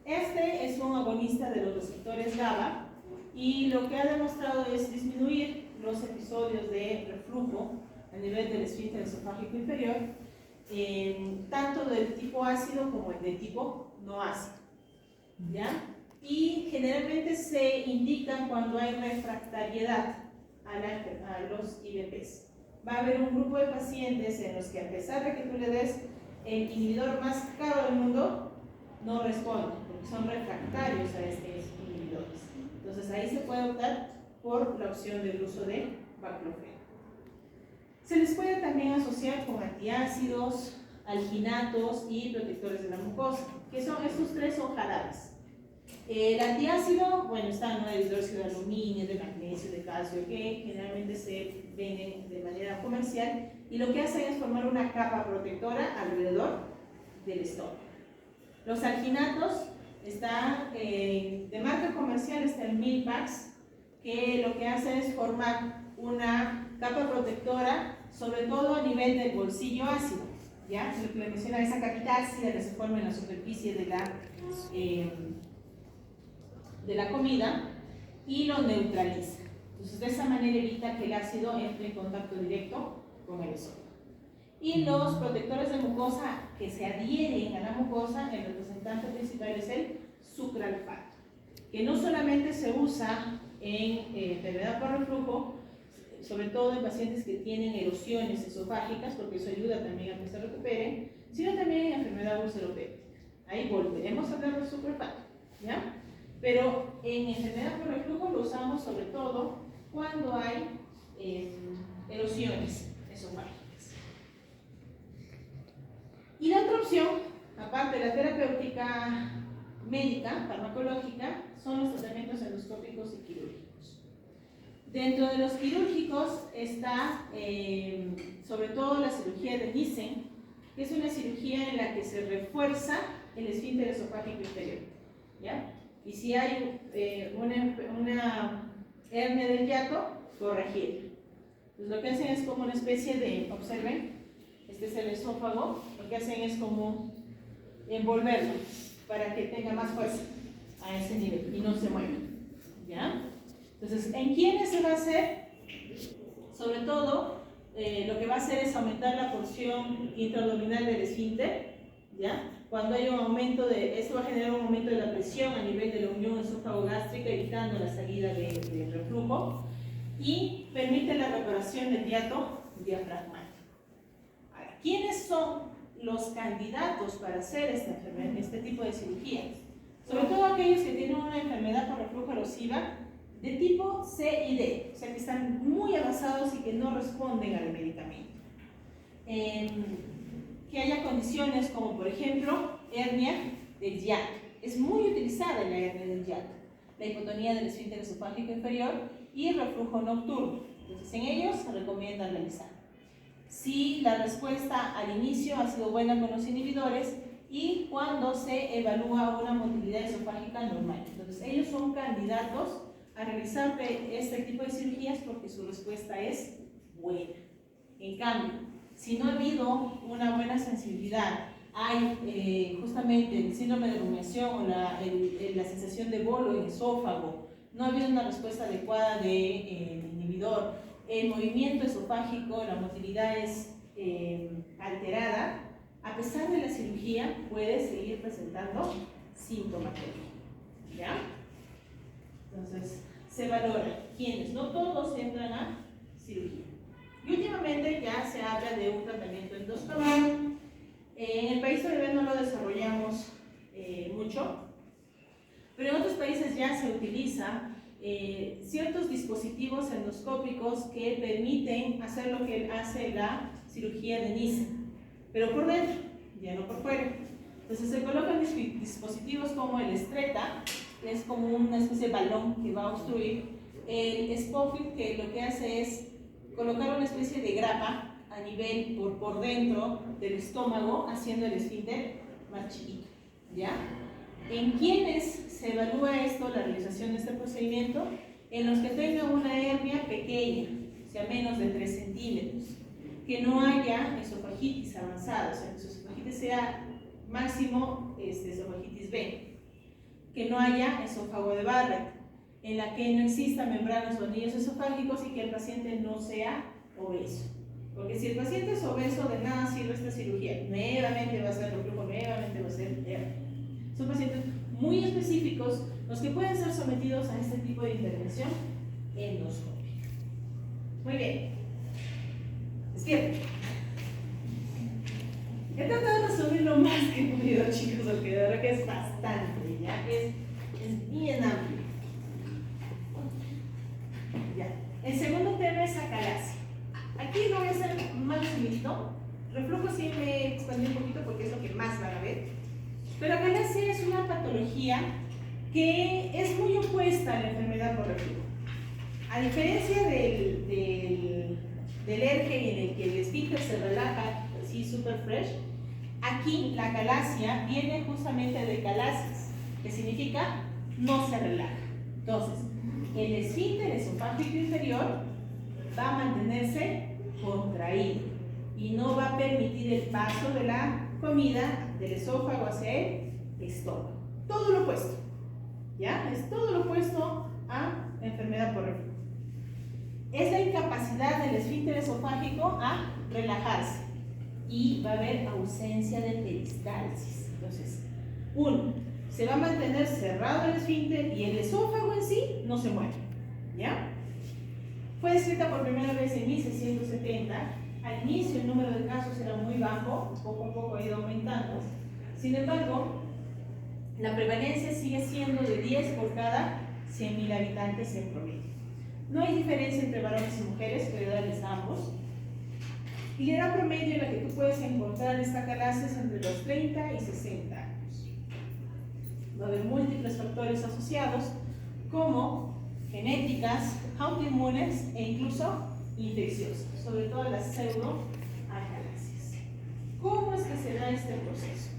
S1: Este es un agonista de los receptores GABA y lo que ha demostrado es disminuir los episodios de reflujo a nivel del esfínter esofágico inferior, tanto del tipo ácido como el de tipo no ácido, ¿ya? Y generalmente se indican cuando hay refractariedad a los IBPs. Va a haber un grupo de pacientes en los que, a pesar de que tú le des el inhibidor más caro del mundo, no responden, porque son refractarios a estos inhibidores. Entonces ahí se puede optar por la opción del uso de baclofeno. Se les puede también asociar con antiácidos, alginatos y protectores de la mucosa, que son estos tres son jarabes. El antiácido, bueno, está ¿no? el hidróxido de aluminio, de magnesio, de calcio, que generalmente se venden de manera comercial y lo que hacen es formar una capa protectora alrededor del estómago. Los alginatos están de marca comercial, está el Milpax, que lo que hace es formar una capa protectora, sobre todo a nivel del bolsillo ácido, ¿ya? Lo que le menciona esa capita ácida que se forma en la superficie de la comida y lo neutraliza. Entonces, de esa manera evita que el ácido entre en contacto directo con el esófago. Y los protectores de mucosa que se adhieren a la mucosa, el representante principal es el sucralfato, que no solamente se usa en enfermedad por reflujo, sobre todo en pacientes que tienen erosiones esofágicas, porque eso ayuda también a que se recuperen, sino también en enfermedad ulceropéptica. Ahí volveremos a hablar del sucralfato, ¿ya? Pero en enfermedad por reflujo lo usamos sobre todo cuando hay erosiones esofágicas. Y la otra opción, aparte de la terapéutica médica, farmacológica, son los tratamientos endoscópicos y quirúrgicos. Dentro de los quirúrgicos está sobre todo la cirugía de Nissen, que es una cirugía en la que se refuerza el esfínter esofágico inferior, ¿ya? Y si hay una hernia del hiato, corregirla. Entonces lo que hacen es como una especie de, observen, este es el esófago, lo que hacen es como envolverlo para que tenga más fuerza a ese nivel y no se mueva, ¿ya? Entonces, ¿en quiénes se va a hacer? Sobre todo, lo que va a hacer es aumentar la porción intraabdominal del esfínter, ¿ya? Cuando hay un aumento esto va a generar un aumento de la presión a nivel de la unión esófago-gástrica, evitando la salida de reflujo y permite la reparación del hiato diafragmático. Ahora, ¿quiénes son los candidatos para hacer este tipo de cirugías? Sobre todo aquellos que tienen una enfermedad por reflujo erosiva de tipo C y D, o sea que están muy avanzados y que no responden al medicamento. Que haya condiciones como, por ejemplo, hernia del hiato. Es muy utilizada la hernia del hiato, la hipotonía del esfínter esofágico inferior y el reflujo nocturno. Entonces, en ellos se recomienda realizar. Si la respuesta al inicio ha sido buena con los inhibidores y cuando se evalúa una motilidad esofágica normal. Entonces, ellos son candidatos a realizar este tipo de cirugías porque su respuesta es buena. En cambio, si no ha habido una buena sensibilidad, hay justamente el síndrome de rumiación o la sensación de bolo en esófago, no ha habido una respuesta adecuada de inhibidor, el movimiento esofágico, la motilidad es alterada, a pesar de la cirugía puede seguir presentando sintomatología, ¿ya? Entonces, se valora quienes, no todos entran a cirugía. Y últimamente ya se habla de un tratamiento endoscópico. En el país todavía no lo desarrollamos mucho, pero en otros países ya se utilizan ciertos dispositivos endoscópicos que permiten hacer lo que hace la cirugía de Nissen, pero por dentro, ya no por fuera. Entonces se colocan dispositivos como el Stretta, que es como una especie de balón que va a obstruir, el Spofit, que lo que hace es colocar una especie de grapa a nivel por dentro del estómago, haciendo el esfínter más chiquito, ¿ya? ¿En quiénes se evalúa esto, la realización de este procedimiento? En los que tengan una hernia pequeña, o sea, menos de 3 centímetros. que no haya esofagitis avanzada, o sea, que su esofagitis sea máximo esofagitis B, que no haya esófago de Barrett, en la que no exista membranas o anillos esofágicos y que el paciente no sea obeso. Porque si el paciente es obeso, de nada sirve esta cirugía. Nuevamente va a ser reflujo, nuevamente va a ser hernia. Son pacientes muy específicos los que pueden ser sometidos a este tipo de intervención endoscópica. Muy bien. Despierten. He tratado de resumir lo más que he podido, chicos, porque de verdad que es bastante, ¿ya? Es bien amplio. Ya. El segundo tema es acalasia. Aquí lo voy a hacer más resumidito. Reflujo sí me expandí un poquito porque es lo que más van a ver. Pero acalasia es una patología que es muy opuesta a la enfermedad por reflujo. A diferencia del ERGE en el que el esfínter se relaja, así super fresh, aquí la acalasia viene justamente de calasis, que significa no se relaja. Entonces, el esfínter esofágico inferior va a mantenerse contraído y no va a permitir el paso de la comida del esófago hacia el estómago. Todo lo opuesto, ¿ya? Es todo lo opuesto a enfermedad por reflujo. Es la incapacidad del esfínter esofágico a relajarse y va a haber ausencia de peristalsis. Entonces, se va a mantener cerrado el esfínter y el esófago en sí no se mueve, ¿ya? Fue descrita por primera vez en 1670. Al inicio el número de casos era muy bajo, poco a poco ha ido aumentando. Sin embargo, la prevalencia sigue siendo de 10 por cada 100.000 habitantes en promedio. No hay diferencia entre varones y mujeres, puede darles a ambos. Y la edad promedio en la que tú puedes encontrar esta acalasia es entre los 30 y 60 años. Va a haber múltiples factores asociados, como genéticas, autoinmunes e incluso infecciosas, sobre todo las pseudoacalasias. ¿Cómo es que se da este proceso?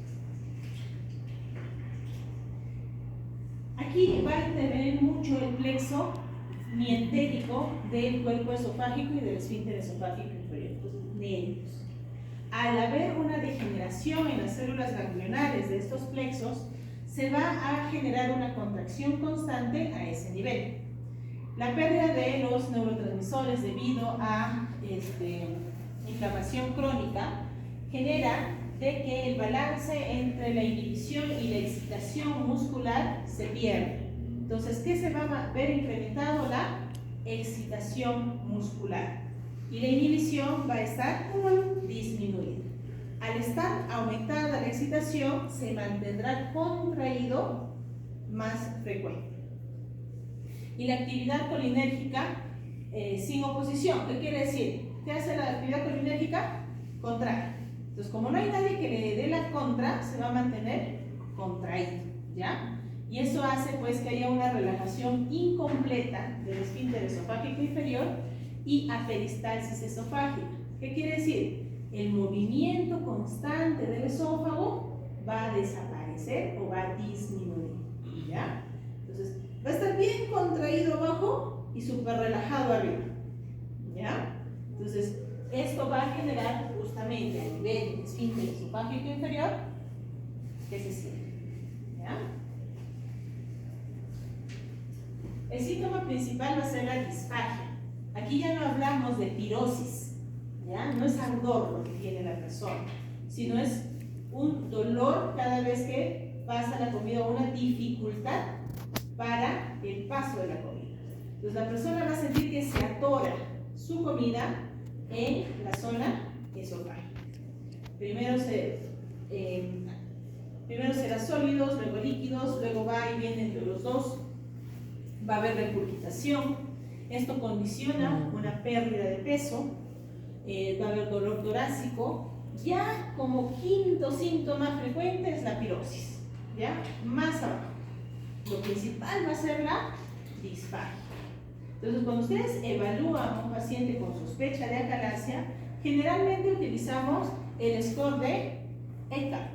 S1: Aquí va a intervenir mucho el plexo mientérico del cuerpo esofágico y del esfínter esofágico inferior, los nervios. Al haber una degeneración en las células ganglionares de estos plexos, se va a generar una contracción constante a ese nivel. La pérdida de los neurotransmisores debido a inflamación crónica genera de que el balance entre la inhibición y la excitación muscular se pierde. Entonces, ¿qué se va a ver incrementado? La excitación muscular. Y la inhibición va a estar disminuida. Al estar aumentada la excitación, se mantendrá contraído más frecuente. Y la actividad colinérgica sin oposición. ¿Qué quiere decir? ¿Qué hace la actividad colinérgica? Contrae. Entonces, como no hay nadie que le dé la contra, se va a mantener contraído, ¿ya? Y eso hace pues que haya una relajación incompleta del esfínter esofágico inferior y aperistalsis esofágica. ¿Qué quiere decir? El movimiento constante del esófago va a desaparecer o va a disminuir, ¿ya? Entonces, va a estar bien contraído abajo y súper relajado arriba, ¿ya? Entonces, esto va a generar justamente a nivel del esfínter esofágico inferior que se cierre, ¿ya? El síntoma principal va a ser la disfagia. Aquí ya no hablamos de pirosis, ¿ya? No es ardor lo que tiene la persona, sino es un dolor cada vez que pasa la comida o una dificultad para el paso de la comida. Entonces la persona va a sentir que se atora su comida en la zona esofágica. Primero será sólidos, luego líquidos, luego va y viene entre los dos. Va a haber regurgitación. Esto condiciona una pérdida de peso. Va a haber dolor torácico. Ya como quinto síntoma frecuente es la pirosis, ¿ya? Más abajo. Lo principal va a ser la disfagia. Entonces, cuando ustedes evalúan a un paciente con sospecha de acalasia, generalmente utilizamos el score de Eckart,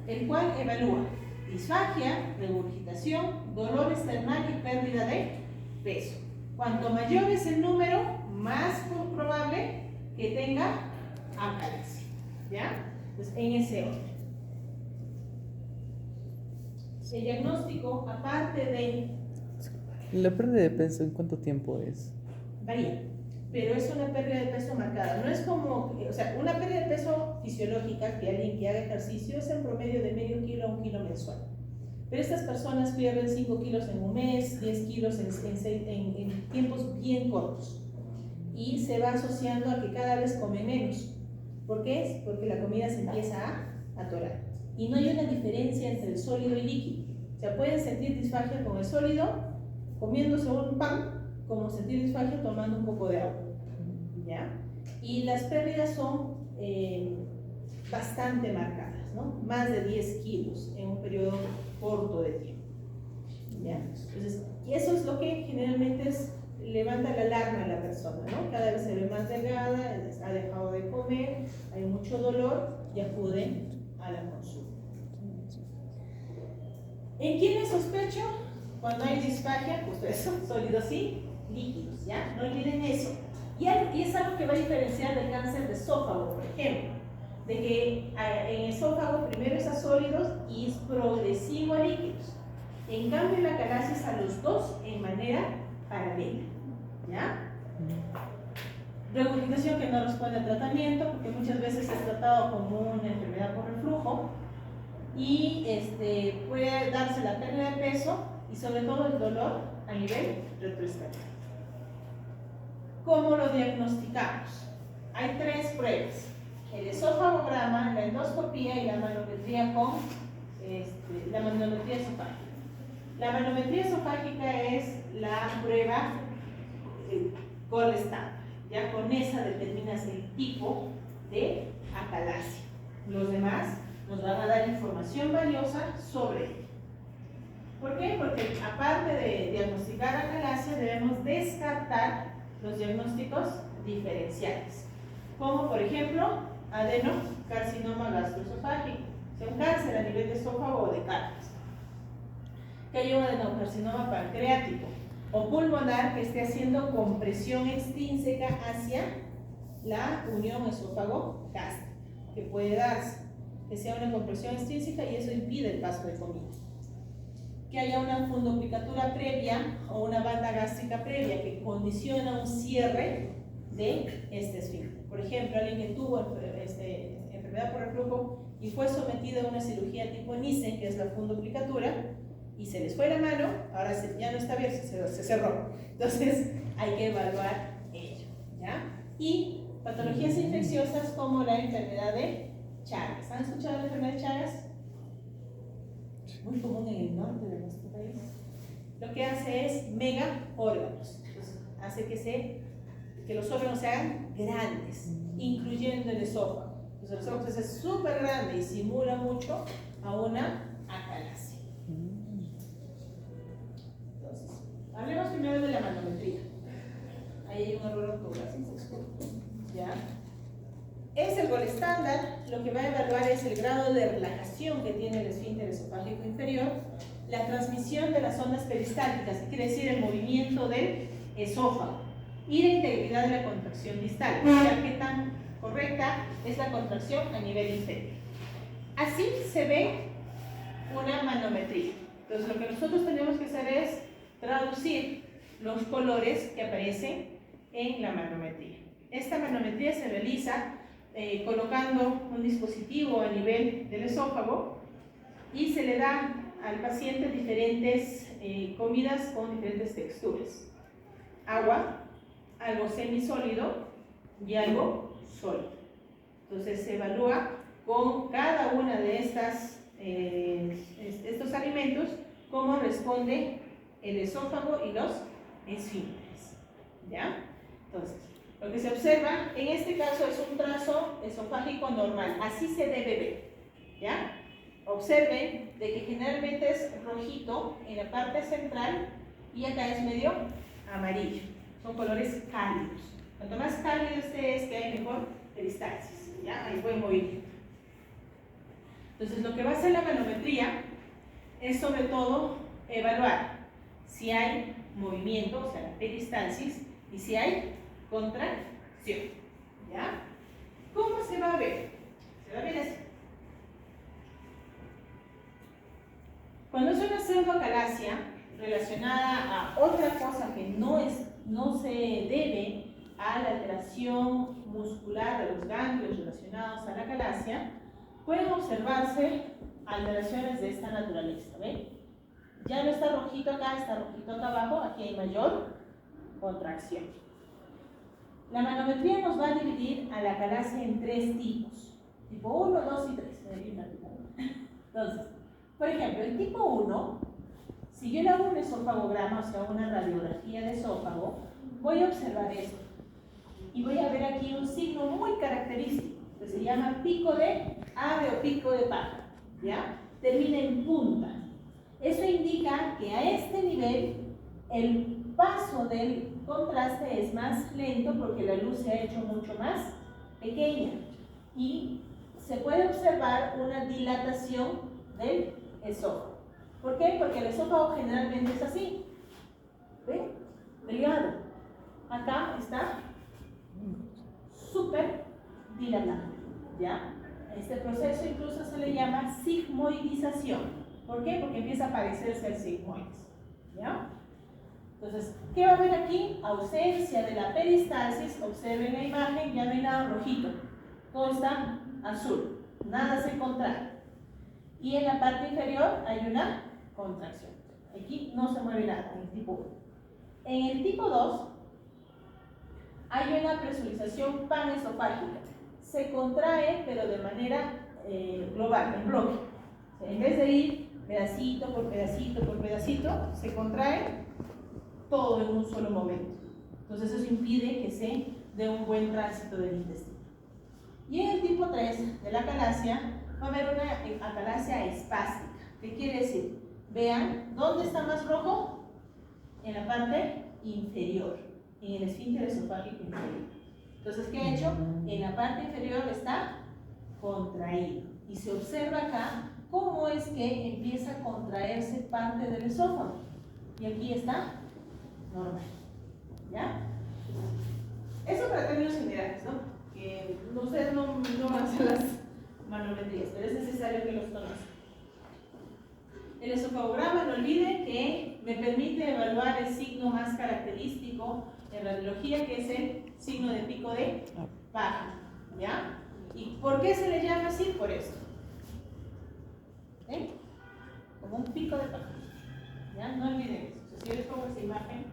S1: el cual evalúa disfagia, regurgitación, dolor external y pérdida de peso. Cuanto mayor es el número, más probable que tenga acalasia, ¿ya? Entonces, en ese orden. El diagnóstico, aparte de...
S3: ¿La pérdida de peso en cuánto tiempo es?
S1: varía, pero es una pérdida de peso marcada. No es como, o sea, una pérdida de peso fisiológica que alguien que haga ejercicio es en promedio de medio kilo a 1 kilo mensual. Pero estas personas pierden 5 kilos en un mes, 10 kilos en tiempos bien cortos. Y se va asociando a que cada vez comen menos. ¿Por qué? Porque la comida se empieza a atorar. Y no hay una diferencia entre el sólido y líquido. O sea, pueden sentir disfagia con el sólido, comiéndose un pan, como sentir disfagia tomando un poco de agua. ¿Ya? Y las pérdidas son bastante marcadas, ¿no? Más de 10 kilos en un periodo corto de tiempo. ¿Ya? Entonces, y eso es lo que generalmente levanta la alarma a la persona, ¿no? Cada vez se ve más delgada, ha dejado de comer, hay mucho dolor y acuden a la consulta. ¿En quiénes sospecho? Cuando hay disfagia, pues eso, sólidos y líquidos, ¿ya? No olviden eso. Y es algo que va a diferenciar del cáncer de esófago, por ejemplo, de que en esófago primero es a sólidos y es progresivo a líquidos. En cambio, la acalasia es a los dos en manera paralela, ¿ya? Regurgitación que no responde al tratamiento, porque muchas veces es tratado como una enfermedad por reflujo y puede darse la pérdida de peso y sobre todo el dolor a nivel retroesternal. ¿Cómo lo diagnosticamos? Hay 3 pruebas: el esofagograma, la endoscopía y la manometría con la manometría esofágica. La manometría esofágica es la prueba gold estándar. Ya con esa determinas el tipo de acalasia. Los demás nos van a dar información valiosa sobre ello. ¿Por qué? Porque aparte de diagnosticar acalasia, debemos descartar los diagnósticos diferenciales, como por ejemplo adenocarcinoma gastroesofágico, o sea, un cáncer a nivel de esófago o de carnes, que haya un adenocarcinoma pancreático o pulmonar que esté haciendo compresión extrínseca hacia la unión esófago-gástrica, que puede darse, que sea una compresión extrínseca y eso impide el paso de comida. Que haya una fundoplicatura previa o una banda gástrica previa que condiciona un cierre de este esfínter. Por ejemplo, alguien que tuvo enfermedad por reflujo y fue sometido a una cirugía tipo Nissen, que es la fundoplicatura, y se les fue la mano, ahora ya no está bien, se cerró. Entonces hay que evaluar ello, ¿ya? Y patologías infecciosas como la enfermedad de Chagas. ¿Han escuchado la enfermedad de Chagas? Muy común en el norte de nuestro país. Lo que hace es mega órganos. Entonces, hace que los órganos se hagan grandes, incluyendo el esófago. Entonces, el esófago es súper grande y simula mucho a una acalasia. Entonces, hablemos primero de la manometría. Ahí hay un error ortográfico, ¿ya? Es el gold estándar. Lo que va a evaluar es el grado de relajación que tiene el esfínter esofágico inferior, la transmisión de las ondas peristálticas, que quiere decir el movimiento del esófago, y la integridad de la contracción distal, o sea, qué tan correcta es la contracción a nivel inferior. Así se ve una manometría. Entonces, lo que nosotros tenemos que hacer es traducir los colores que aparecen en la manometría. Esta manometría se realiza colocando un dispositivo a nivel del esófago y se le da al paciente diferentes comidas con diferentes texturas: agua, algo semisólido y algo sólido. Entonces se evalúa con cada una de estos alimentos cómo responde el esófago y los esfínteres, ¿ya? Entonces, lo que se observa en este caso es un trazo esofágico normal, así se debe ver, ¿ya? Observen de que generalmente es rojito en la parte central y acá es medio amarillo. Son colores cálidos. Cuanto más cálido este es, que hay mejor peristalsis, ¿ya? Hay buen movimiento. Entonces, lo que va a hacer la manometría es sobre todo evaluar si hay movimiento, o sea, peristalsis, y si hay contracción, ¿ya? ¿Cómo se va a ver? Se va a ver así. Cuando es una pseudocalasia relacionada a otra cosa que no se debe a la alteración muscular de los ganglios relacionados a la calasia, pueden observarse alteraciones de esta naturaleza. ¿Ven? Ya no está rojito acá, está rojito acá abajo, aquí hay mayor contracción. La manometría nos va a dividir a la calasia en 3 tipos, tipo 1, 2 y 3. Entonces, por ejemplo, el tipo 1, si yo le hago un esofagograma, o sea, una radiografía de esófago, voy a observar esto. Y voy a ver aquí un signo muy característico, que se llama pico de ave o pico de paja, ¿ya? Termina en punta. Esto indica que a este nivel el paso del contraste es más lento porque la luz se ha hecho mucho más pequeña y se puede observar una dilatación del esófago. ¿Por qué? Porque el esófago generalmente es así. ¿Ven? Delgado. Acá está súper dilatado. ¿Ya? Este proceso incluso se le llama sigmoidización. ¿Por qué? Porque empieza a parecerse al sigmoides. ¿Ya? Entonces, ¿qué va a haber aquí? Ausencia de la peristalsis. Observen la imagen, ya no hay nada rojito. Todo está azul. Nada se contrae. Y en la parte inferior hay una contracción. Aquí no se mueve nada, en el tipo 1. En el tipo 2 hay una presurización panesofágica. Se contrae, pero de manera global, en bloque. O sea, en vez de ir pedacito por pedacito por pedacito, se contrae todo en un solo momento. Entonces eso impide que se dé un buen tránsito del intestino. Y en el tipo 3 de la calasia va a haber una acalasia espástica. ¿Qué quiere decir? Vean, ¿dónde está más rojo? En la parte inferior, en el esfínter esofágico inferior. Entonces, ¿qué he hecho? En la parte inferior está contraído. Y se observa acá cómo es que empieza a contraerse parte del esófago. Y aquí está normal. ¿Ya? Eso para términos generales, ¿no? Que ustedes no van a hacer las manometrías, pero es necesario que los conozcan. El esofagograma, no olviden que me permite evaluar el signo más característico en radiología, que es el signo de pico de paja. ¿Ya? ¿Y por qué se le llama así? Por esto. ¿Eh? Como un pico de paja. ¿Ya? No olviden eso. O sea, si yo les pongo esta imagen,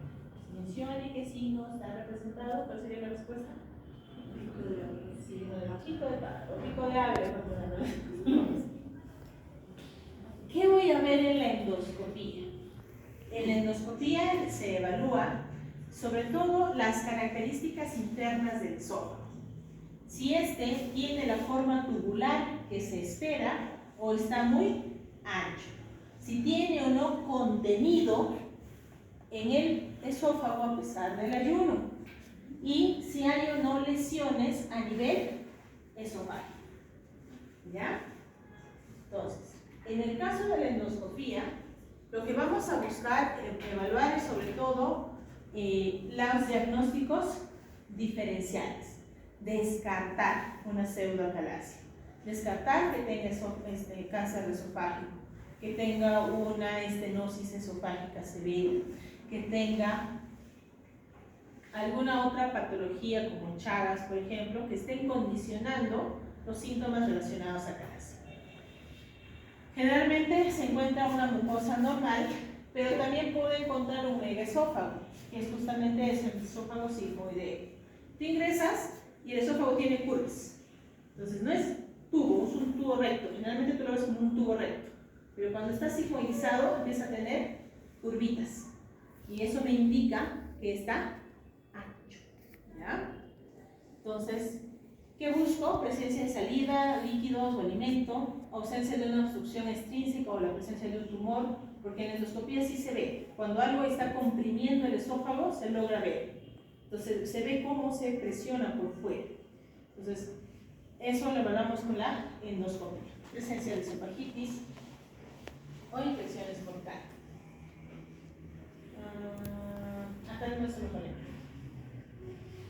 S1: mencione qué signo está representado, ¿cuál sería la respuesta? Signo de pico de paja o pico de ave. ¿Qué voy a ver en la endoscopía? En la endoscopía se evalúa sobre todo las características internas del esófago. Si este tiene la forma tubular que se espera o está muy ancho. Si tiene o no contenido en el esófago a pesar del ayuno. Y si hay o no lesiones a nivel esofágico. ¿Ya? Entonces, en el caso de la endoscopía, lo que vamos a buscar evaluar es sobre todo los diagnósticos diferenciales. Descartar una pseudoacalasia. Descartar que tenga cáncer esofágico, que tenga una estenosis esofágica severa, que tenga alguna otra patología como Chagas, por ejemplo, que estén condicionando los síntomas relacionados a cáncer. Generalmente se encuentra una mucosa normal, pero también puede encontrar un megaesófago, que es justamente eso, el esófago sigmoideo. Tú ingresas y el esófago tiene curvas. Entonces no es tubo, es un tubo recto. Generalmente tú lo ves como un tubo recto. Pero cuando está sigmoidizado empieza a tener curvitas. Y eso me indica que está ancho. ¿Ya? Entonces, ¿qué busco? Presencia de salida, líquidos o alimento, ausencia de una obstrucción extrínseca o la presencia de un tumor, porque en la endoscopía sí se ve. Cuando algo está comprimiendo el esófago, se logra ver. Entonces, se ve cómo se presiona por fuera. Entonces, eso lo evaluamos con la endoscopia. Presencia de esofagitis o infecciones por cándida. Acá no se lo ponemos.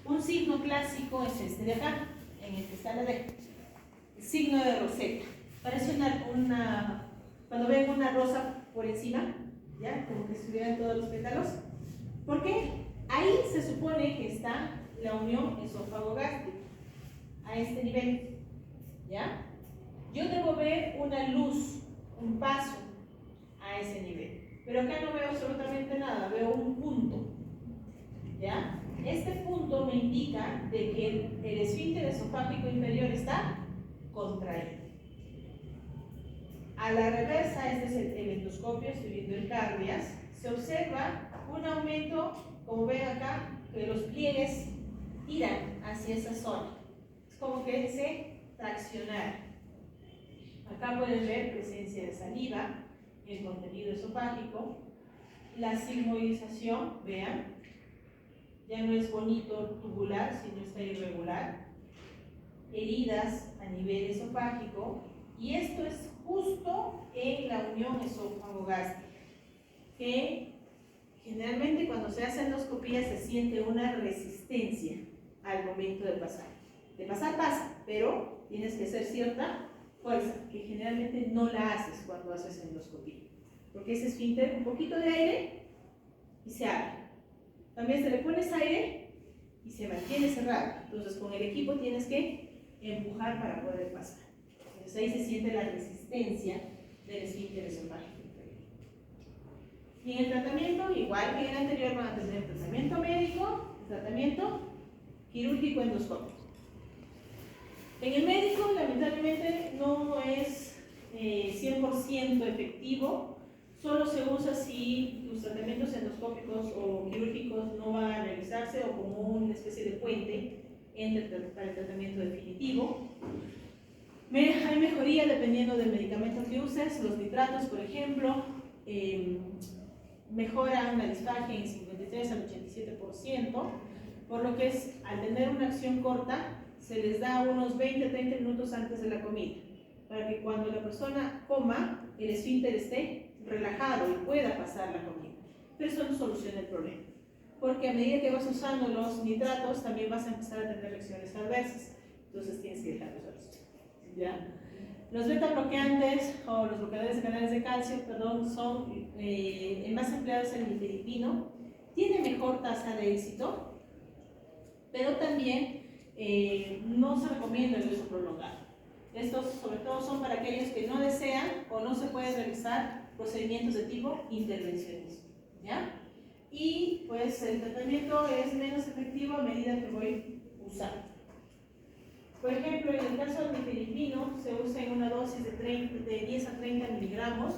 S1: Un signo clásico es este de acá. en el que está la D. El signo de Rosetta. Parece cuando ven una rosa por encima, ¿ya? Como que estuvieran todos los pétalos. ¿Por qué? Ahí se supone que está la unión esófago-gástrica, a este nivel, ¿ya? Yo debo ver una luz, un paso a ese nivel, pero acá no veo absolutamente nada, veo un punto, ¿ya? Este punto me indica de que el esfínter esofágico inferior está contraído. A la reversa, este es el endoscopio, estoy viendo el cardias, se observa un aumento, como ven acá, que los pliegues tiran hacia esa zona. Es como que se traccionara. Acá pueden ver presencia de saliva, el contenido esofágico, la sigmoidización, vean, ya no es bonito tubular, sino está irregular, heridas a nivel esofágico, y esto es justo en la unión esófago-gástrica, que generalmente cuando se hace endoscopía se siente una resistencia al momento de pasar. De pasar pasa, pero tienes que hacer cierta fuerza, que generalmente no la haces cuando haces endoscopía, porque ese esfínter, un poquito de aire y se abre. También se le pones aire y se mantiene cerrado. Entonces con el equipo tienes que empujar para poder pasar. Entonces ahí se siente la resistencia del esfínter esofágico. Y en el tratamiento, igual que en el anterior, van a tener tratamiento médico, tratamiento quirúrgico endoscópico. En el médico, lamentablemente, no es 100% efectivo, solo se usa si los tratamientos endoscópicos o quirúrgicos no van a realizarse o como una especie de puente para el tratamiento definitivo. Hay mejoría dependiendo del medicamento que uses, los nitratos, por ejemplo, mejoran la disfagia en 53 al 87%, por lo que es, al tener una acción corta, se les da unos 20-30 minutos antes de la comida, para que cuando la persona coma, el esfínter esté relajado y pueda pasar la comida. Pero eso no soluciona el problema, porque a medida que vas usando los nitratos, también vas a empezar a tener reacciones adversas, entonces tienes que dejarlos solos, ¿ya? Los beta bloqueantes o los bloqueadores de canales de calcio, perdón, son el más empleado es el nifedipino, tiene mejor tasa de éxito, pero también no se recomienda el uso prolongado. Estos sobre todo son para aquellos que no desean o no se pueden realizar procedimientos de tipo intervencionismo, ¿ya? Y pues el tratamiento es menos efectivo a medida que voy usando. Por ejemplo, en el caso del nifedipino se usa en una dosis de 10 a 30 miligramos.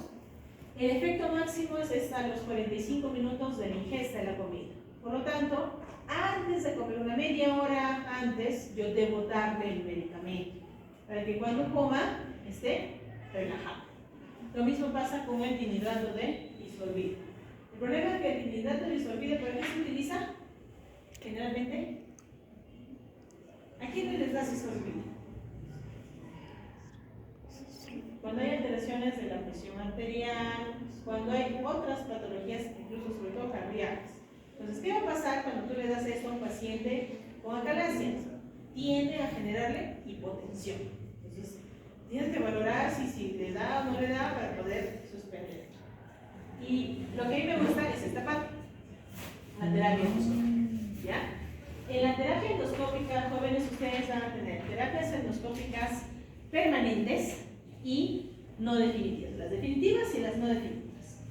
S1: El efecto máximo es hasta los 45 minutos de la ingesta de la comida. Por lo tanto, antes de comer, una media hora antes, yo debo darle el medicamento para que cuando coma esté relajado. Lo mismo pasa con el dinidrato de disolvido. El problema es que el dinidrato de disolvido, ¿para qué se utiliza? Generalmente, ¿a quiénes les da disolvido? Cuando hay alteraciones de la presión arterial, cuando hay otras patologías, incluso sobre todo cardíacas. Entonces, ¿qué va a pasar cuando tú le das esto a un paciente con acalasia? Tiende a generarle hipotensión. Entonces, tienes que valorar si le da o no le da para poder suspender. Y lo que a mí me gusta es esta parte, la terapia endoscópica, ¿ya? En la terapia endoscópica, jóvenes, ustedes van a tener terapias endoscópicas permanentes y no definitivas, las definitivas y las no definitivas.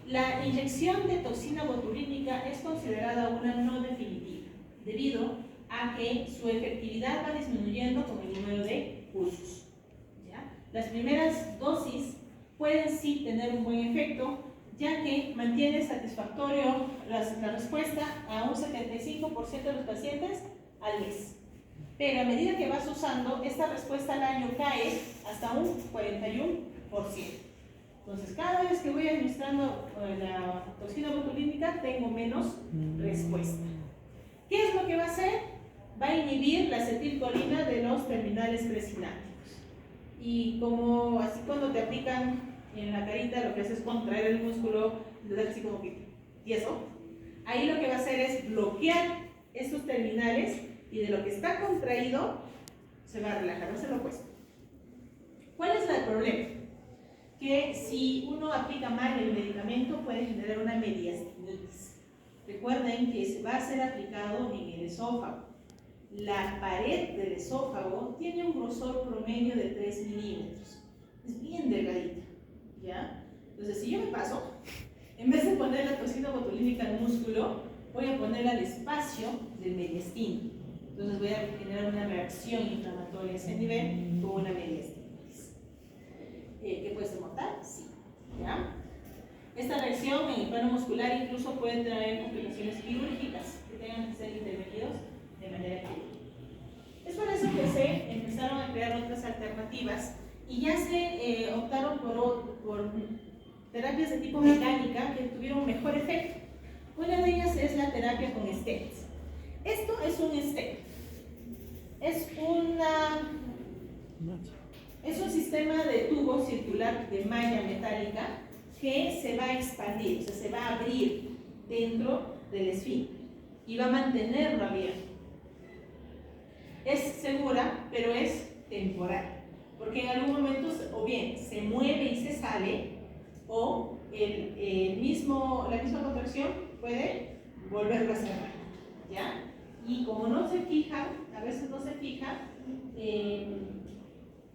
S1: La inyección de toxina botulínica es considerada una no definitiva, debido a que su efectividad va disminuyendo con el número de cursos, ¿ya? Las primeras dosis pueden sí tener un buen efecto, ya que mantiene satisfactorio la respuesta a un 75% de los pacientes al mes. Pero a medida que vas usando, esta respuesta al año cae hasta un 41%. Entonces, cada vez que voy administrando la toxina botulínica, tengo menos respuesta. ¿Qué es lo que va a hacer? Va a inhibir la acetilcolina de los terminales presinápticos. Y como así cuando te aplican en la carita, lo que hace es contraer el músculo, le da así como que tieso. Ahí lo que va a hacer es bloquear estos terminales y de lo que está contraído se va a relajar, va a ser lo opuesto. ¿Cuál es el problema? Que si uno aplica mal el medicamento puede generar una mediastinitis. Recuerden que se va a ser aplicado en el esófago. La pared del esófago tiene un grosor promedio de 3 milímetros. Es bien delgadita, ¿ya? Entonces, si yo me paso, en vez de poner la toxina botulínica al músculo, voy a ponerla al espacio del mediastino. Entonces voy a generar una reacción inflamatoria a ese nivel con una mediastinitis. ¿Qué puede ser mortal? Sí, ¿ya? Esta reacción en el plano muscular incluso puede traer complicaciones quirúrgicas que tengan que ser intervenidos de manera quirúrgica. Es por eso que se empezaron a crear otras alternativas y ya se optaron por terapias de tipo mecánica que tuvieron mejor efecto. Una de ellas es la terapia con stents. Esto es un stent. Es un sistema de tubo circular de malla metálica que se va a expandir, o sea, se va a abrir dentro del esfínter y va a mantenerlo abierto. Es segura, pero es temporal, porque en algún momento o bien se mueve y se sale, o la misma contracción puede volverlo a cerrar, ¿ya? Y como no se fija, a veces no se fija,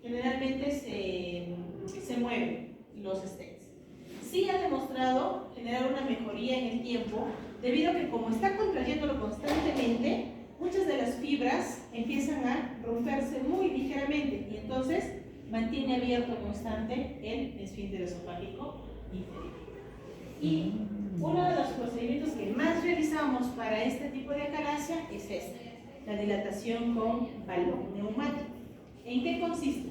S1: generalmente se mueven los stents. Sí ha demostrado generar una mejoría en el tiempo, debido a que como está contrayéndolo constantemente, muchas de las fibras empiezan a romperse muy ligeramente y entonces mantiene abierto constante el esfínter esofágico inferior. Y uno de los procedimientos que más realizamos para este tipo de acalasia es la dilatación con balón neumático. ¿En qué consiste?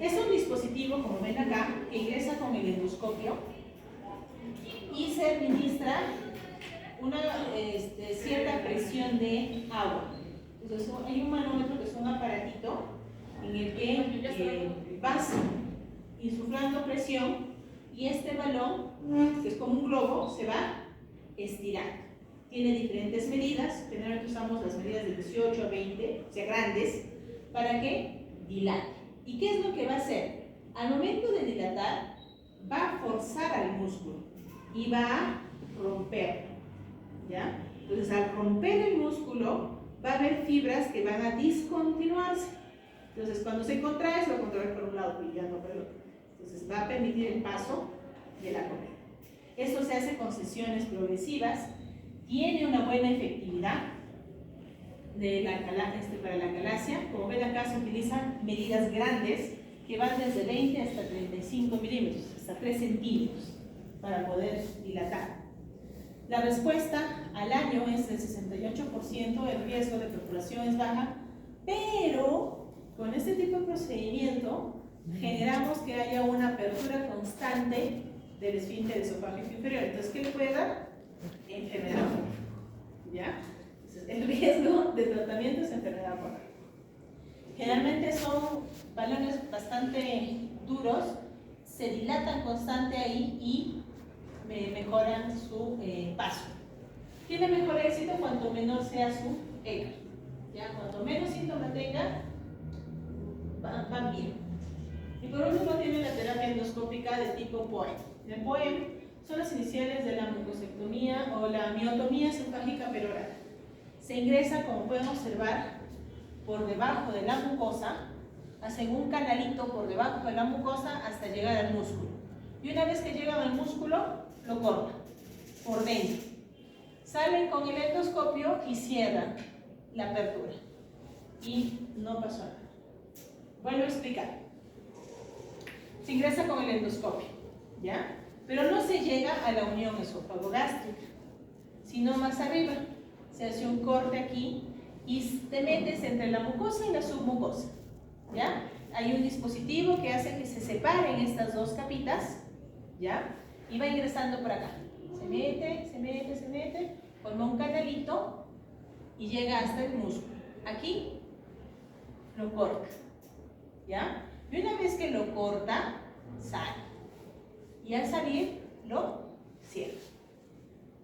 S1: Es un dispositivo, como ven acá, que ingresa con el endoscopio y se administra una cierta presión de agua. Entonces hay un manómetro que es un aparatito en el que vas insuflando presión y este balón, que es como un globo, se va estirando. Tiene diferentes medidas, generalmente usamos las medidas de 18 a 20, o sea grandes, para que dilate. ¿Y qué es lo que va a hacer? Al momento de dilatar, va a forzar al músculo y va a romperlo, ¿ya? Entonces, al romper el músculo, va a haber fibras que van a discontinuarse. Entonces, cuando se contrae, se va a contraer por un lado y ya no por el otro. Entonces, va a permitir el paso de la corriente. Esto se hace con sesiones progresivas, tiene una buena efectividad para la acalasia. Como ven acá, se utilizan medidas grandes que van desde 20 hasta 35 milímetros, hasta 3 centímetros, para poder dilatar. La respuesta al año es del 68%, el riesgo de perforación es baja, pero con este tipo de procedimiento generamos que haya una apertura constante del esfínter esofágico inferior. Entonces, ¿qué le puede dar? Enfermedad. ¿Ya? Entonces, el riesgo de tratamiento es enfermedad pulmonar. Generalmente son balones bastante duros, se dilatan constante ahí y mejoran su paso. Tiene mejor éxito cuanto menor sea su ECA. ¿Ya? Cuanto menos síntomas tenga, van bien. Y por último tiene la terapia endoscópica de tipo POEM. El POEM son las iniciales de la mucosectomía o la miotomía esofágica peroral. Se ingresa, como pueden observar, por debajo de la mucosa, hacen un canalito por debajo de la mucosa hasta llegar al músculo. Y una vez que llegan al músculo, lo cortan por dentro. Salen con el endoscopio y cierran la apertura. Y no pasó nada. Vuelvo a explicar. Se ingresa con el endoscopio, ¿ya? Pero no se llega a la unión esófago-gástrica, sino más arriba. Se hace un corte aquí y te metes entre la mucosa y la submucosa, ¿ya? Hay un dispositivo que hace que se separen estas dos capitas, ¿ya? Y va ingresando por acá. Se mete, forma un canalito y llega hasta el músculo. Aquí lo corta, ¿ya? Y una vez que lo corta, sale. Y al salir, lo cierra,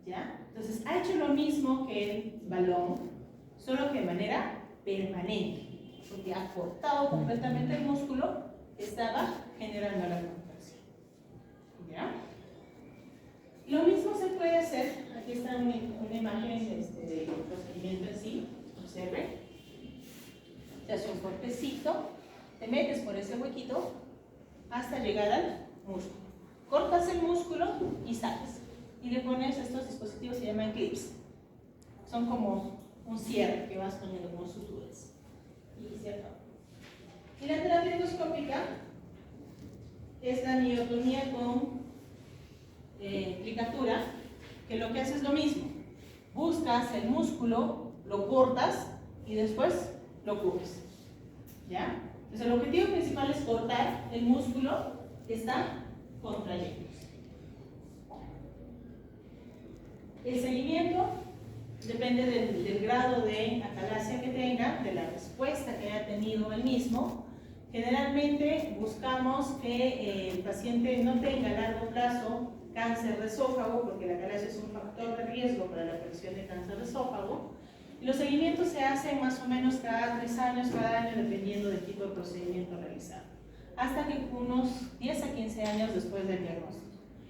S1: ¿ya? Entonces, ha hecho lo mismo que el balón, solo que de manera permanente. porque ha cortado completamente el músculo que estaba generando la contracción. ¿Ya? Lo mismo se puede hacer, aquí está una imagen del procedimiento en sí, observe. Se hace un cortecito, te metes por ese huequito hasta llegar al músculo. Cortas el músculo y sales. Y le pones estos dispositivos que se llaman clips. Son como un cierre que vas poniendo como suturas. Y se acaba. Y la terapia endoscópica es la miotomía con ligatura, que lo que hace es lo mismo. Buscas el músculo, lo cortas y después lo cubres. ¿Ya? Entonces el objetivo principal es cortar el músculo que está contrayéndose. El seguimiento depende del grado de acalasia que tenga, de la respuesta que haya tenido el mismo. Generalmente buscamos que el paciente no tenga a largo plazo cáncer de esófago, porque la acalasia es un factor de riesgo para la aparición de cáncer de esófago. Y los seguimientos se hacen más o menos cada 3 años, cada año, dependiendo del tipo de procedimiento realizado. Hasta que unos 10 a 15 años después del diagnóstico,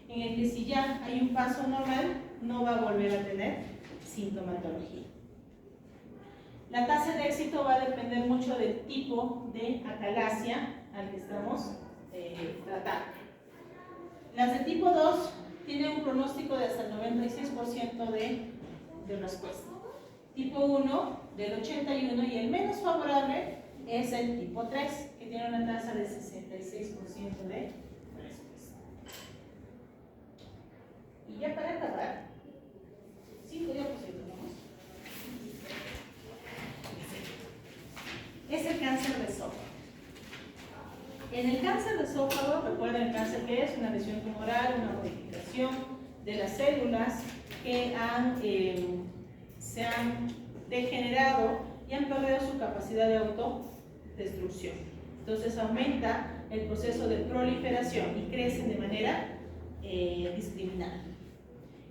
S1: en el que si ya hay un paso normal, no va a volver a tener sintomatología. La tasa de éxito va a depender mucho del tipo de acalasia al que estamos tratando. Las de tipo 2 tienen un pronóstico de hasta el 96% de respuesta. Tipo 1 del 81% y el menos favorable es el tipo 3, que tiene una tasa de 66% de respuesta. Y ya para acabar, 5 diapositivas, vamos. Es el cáncer de esófago. En el cáncer de esófago, recuerden el cáncer que es una lesión tumoral, una modificación de las células que se han degenerado y han perdido su capacidad de autodestrucción. Entonces aumenta el proceso de proliferación y crecen de manera discriminada.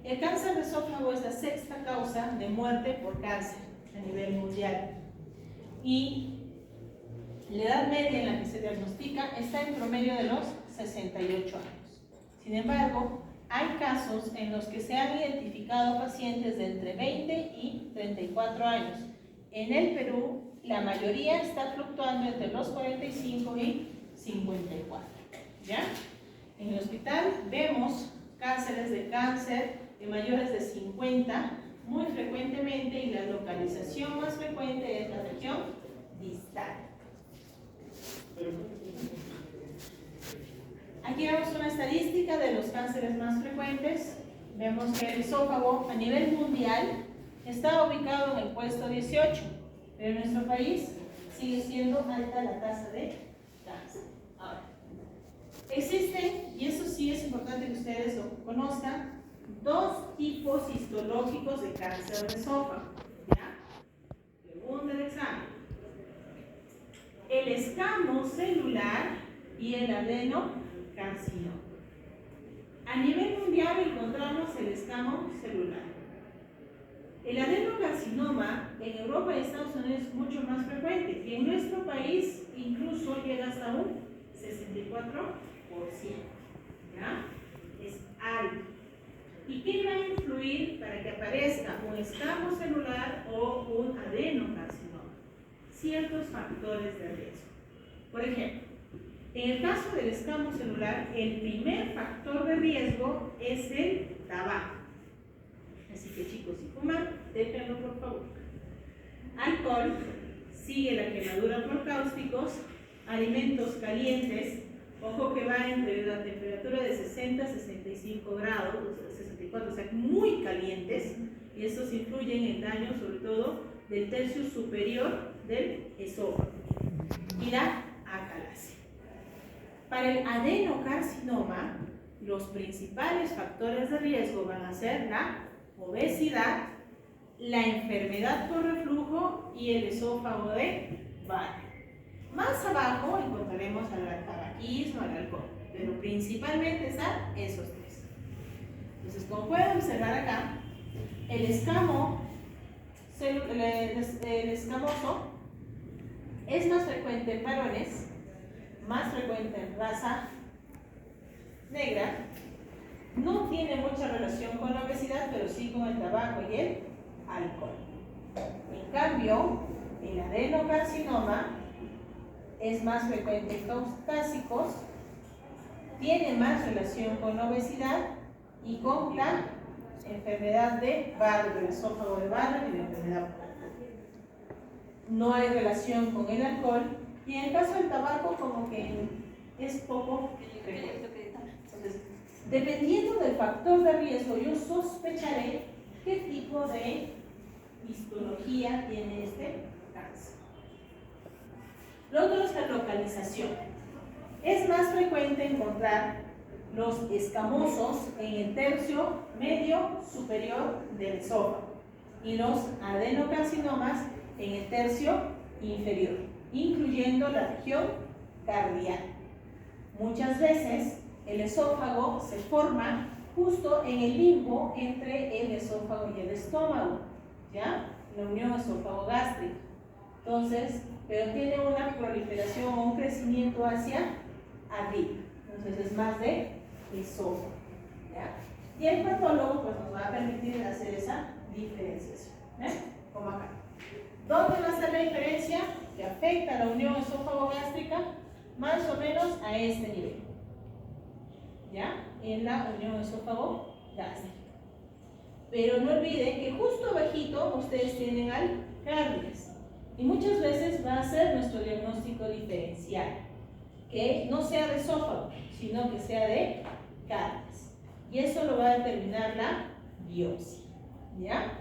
S1: El cáncer de esófago es la 6ª causa de muerte por cáncer a nivel mundial. Y la edad media en la que se diagnostica está en promedio de los 68 años. Sin embargo, hay casos en los que se han identificado pacientes de entre 20 y 34 años. En el Perú, la mayoría está fluctuando entre los 45 y 54. ¿Ya? En el hospital vemos cánceres de cáncer de mayores de 50 muy frecuentemente, y la localización más frecuente es la región distal. Aquí vemos una estadística de los cánceres más frecuentes. Vemos que el esófago a nivel mundial está ubicado en el puesto 18, pero en nuestro país sigue siendo alta la tasa de cáncer. Ahora, existen, y eso sí es importante que ustedes lo conozcan, 2 tipos histológicos de cáncer de esófago. ¿Ya? Pregunta del examen. El escamo celular y el adenocarcinoma. A nivel mundial encontramos el escamo celular. El adenocarcinoma en Europa y Estados Unidos es mucho más frecuente, y en nuestro país incluso llega hasta un 64%. ¿Ya? Es alto. ¿Y qué va a influir para que aparezca un escamo celular o un adenocarcinoma? Ciertos factores de riesgo. Por ejemplo, en el caso del escamo celular, el primer factor de riesgo es el tabaco. Así que chicos, si fuman, déjenlo por favor. Alcohol, sigue la quemadura por cáusticos, alimentos calientes, ojo que va entre la temperatura de 60 a 65 grados, 64, o sea, muy calientes, y estos influyen en daño sobre todo del tercio superior del esófago y la acalasia. Para el adenocarcinoma, los principales factores de riesgo van a ser la obesidad, la enfermedad por reflujo y el esófago de Barrett. Más abajo encontraremos al tabaquismo, al alcohol, pero principalmente están esos 3. Entonces, como pueden observar acá, el escamoso Es más frecuente en varones, más frecuente en raza negra, no tiene mucha relación con la obesidad, pero sí con el tabaco y el alcohol. En cambio, el adenocarcinoma es más frecuente en caucásicos, tiene más relación con la obesidad y con la enfermedad de Barrett, del esófago de Barrett y la enfermedad. No hay relación con el alcohol, y en el caso del tabaco como que es poco frecuente. Entonces, dependiendo del factor de riesgo, yo sospecharé qué tipo de histología tiene este cáncer. Lo otro es la localización. Es más frecuente encontrar los escamosos en el tercio medio superior del esófago y los adenocarcinomas en el tercio inferior, incluyendo la región cardíaca. Muchas veces el esófago se forma justo en el limbo entre el esófago y el estómago, ¿ya? La unión esófago-gástrica. Entonces, pero tiene una proliferación o un crecimiento hacia arriba. Entonces es más de esófago, ¿ya? Y el patólogo pues nos va a permitir hacer esa diferenciación, como acá. ¿Dónde va a estar la diferencia? Que afecta a la unión esófago-gástrica más o menos a este nivel, ¿ya? En la unión esófago-gástrica. Pero no olviden que justo abajito ustedes tienen al cardias. Y muchas veces va a ser nuestro diagnóstico diferencial, que no sea de esófago, sino que sea de cardias. Y eso lo va a determinar la biopsia, ¿ya?